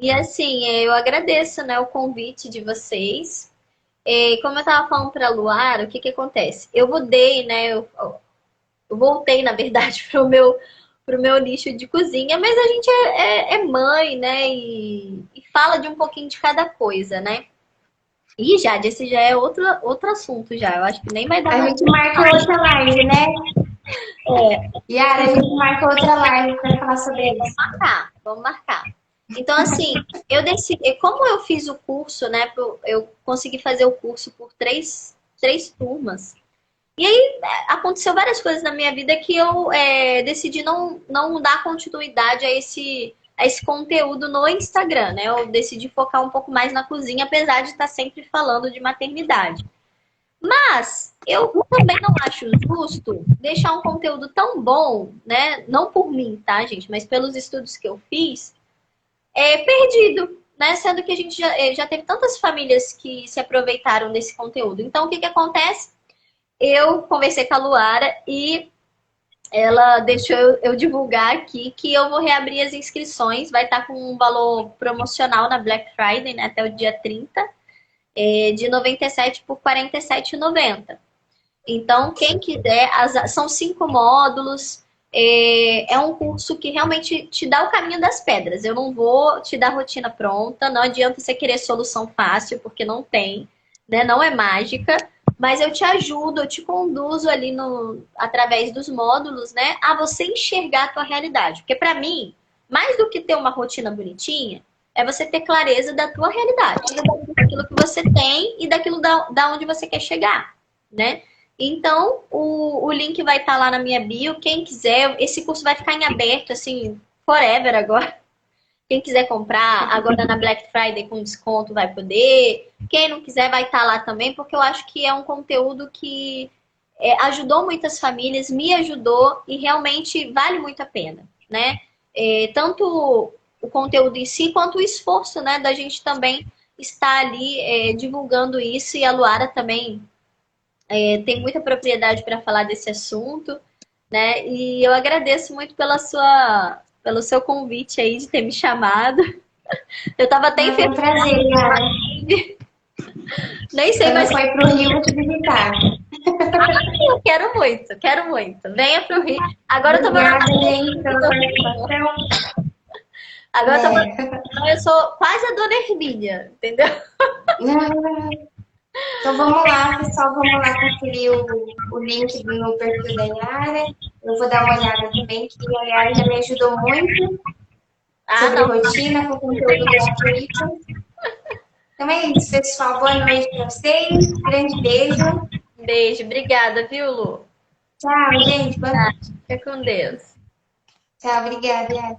E assim, eu agradeço, né, o convite de vocês. Como eu estava falando para a Luara, o que acontece? Eu mudei, né? Eu voltei, na verdade, pro meu nicho de cozinha, mas a gente é mãe, né? E fala de um pouquinho de cada coisa, né? E Jade, esse já é outro assunto já. Eu acho que nem vai dar. A gente marca outra live, né? Yara, a gente marca outra live para falar sobre isso. Vamos marcar. Então, assim, eu decidi, como eu fiz o curso, né? Eu consegui fazer o curso por três turmas. E aí aconteceu várias coisas na minha vida que eu decidi não dar continuidade a esse conteúdo no Instagram, né? Eu decidi focar um pouco mais na cozinha, apesar de estar sempre falando de maternidade. Mas eu também não acho justo deixar um conteúdo tão bom, né? Não por mim, tá, gente? Mas pelos estudos que eu fiz, perdido, né? Sendo que a gente já teve tantas famílias que se aproveitaram desse conteúdo. Então, o que acontece? Eu conversei com a Luara e ela deixou eu divulgar aqui que eu vou reabrir as inscrições. Vai estar com um valor promocional na Black Friday, né, até o dia 30. de R$ 97 por R$ 47,90. Então, quem quiser, são 5 módulos. É um curso que realmente te dá o caminho das pedras. Eu não vou te dar rotina pronta, não adianta você querer solução fácil, porque não tem, né? Não é mágica, mas eu te ajudo, eu te conduzo ali através dos módulos, né? A você enxergar a tua realidade. Porque para mim, mais do que ter uma rotina bonitinha, é você ter clareza da tua realidade, daquilo que você tem e daquilo da onde você quer chegar, né? Então, o link vai estar lá na minha bio. Quem quiser, esse curso vai ficar em aberto, assim, forever agora. Quem quiser comprar agora na Black Friday com desconto vai poder. Quem não quiser vai estar lá também, porque eu acho que é um conteúdo que ajudou muitas famílias, me ajudou e realmente vale muito a pena, né? Tanto o conteúdo em si, quanto o esforço, né, da gente também estar ali divulgando isso, e a Luara também tem muita propriedade para falar desse assunto, né? E eu agradeço muito pelo seu convite aí de ter me chamado. Eu estava até Foi um prazer, Yara. Nem sei Quando mais. foi pro Rio, eu te visitar. Eu quero muito, quero muito. Venha pro Rio. Agora eu tô Obrigada, morando. gente, pela participação. Agora eu tô morando. Eu sou quase a Dona Hermínia, entendeu? Então vamos lá, pessoal, vamos lá conferir o link no perfil da Yara. Eu vou dar uma olhada também, que a Yara já me ajudou muito Ah, sobre não. rotina, com conteúdo gratuito. Então é isso, pessoal. Boa noite para vocês. Grande beijo. Beijo, obrigada, viu, Lu? Tchau, gente. Boa noite. Fica com Deus. Tchau, obrigada, Yara.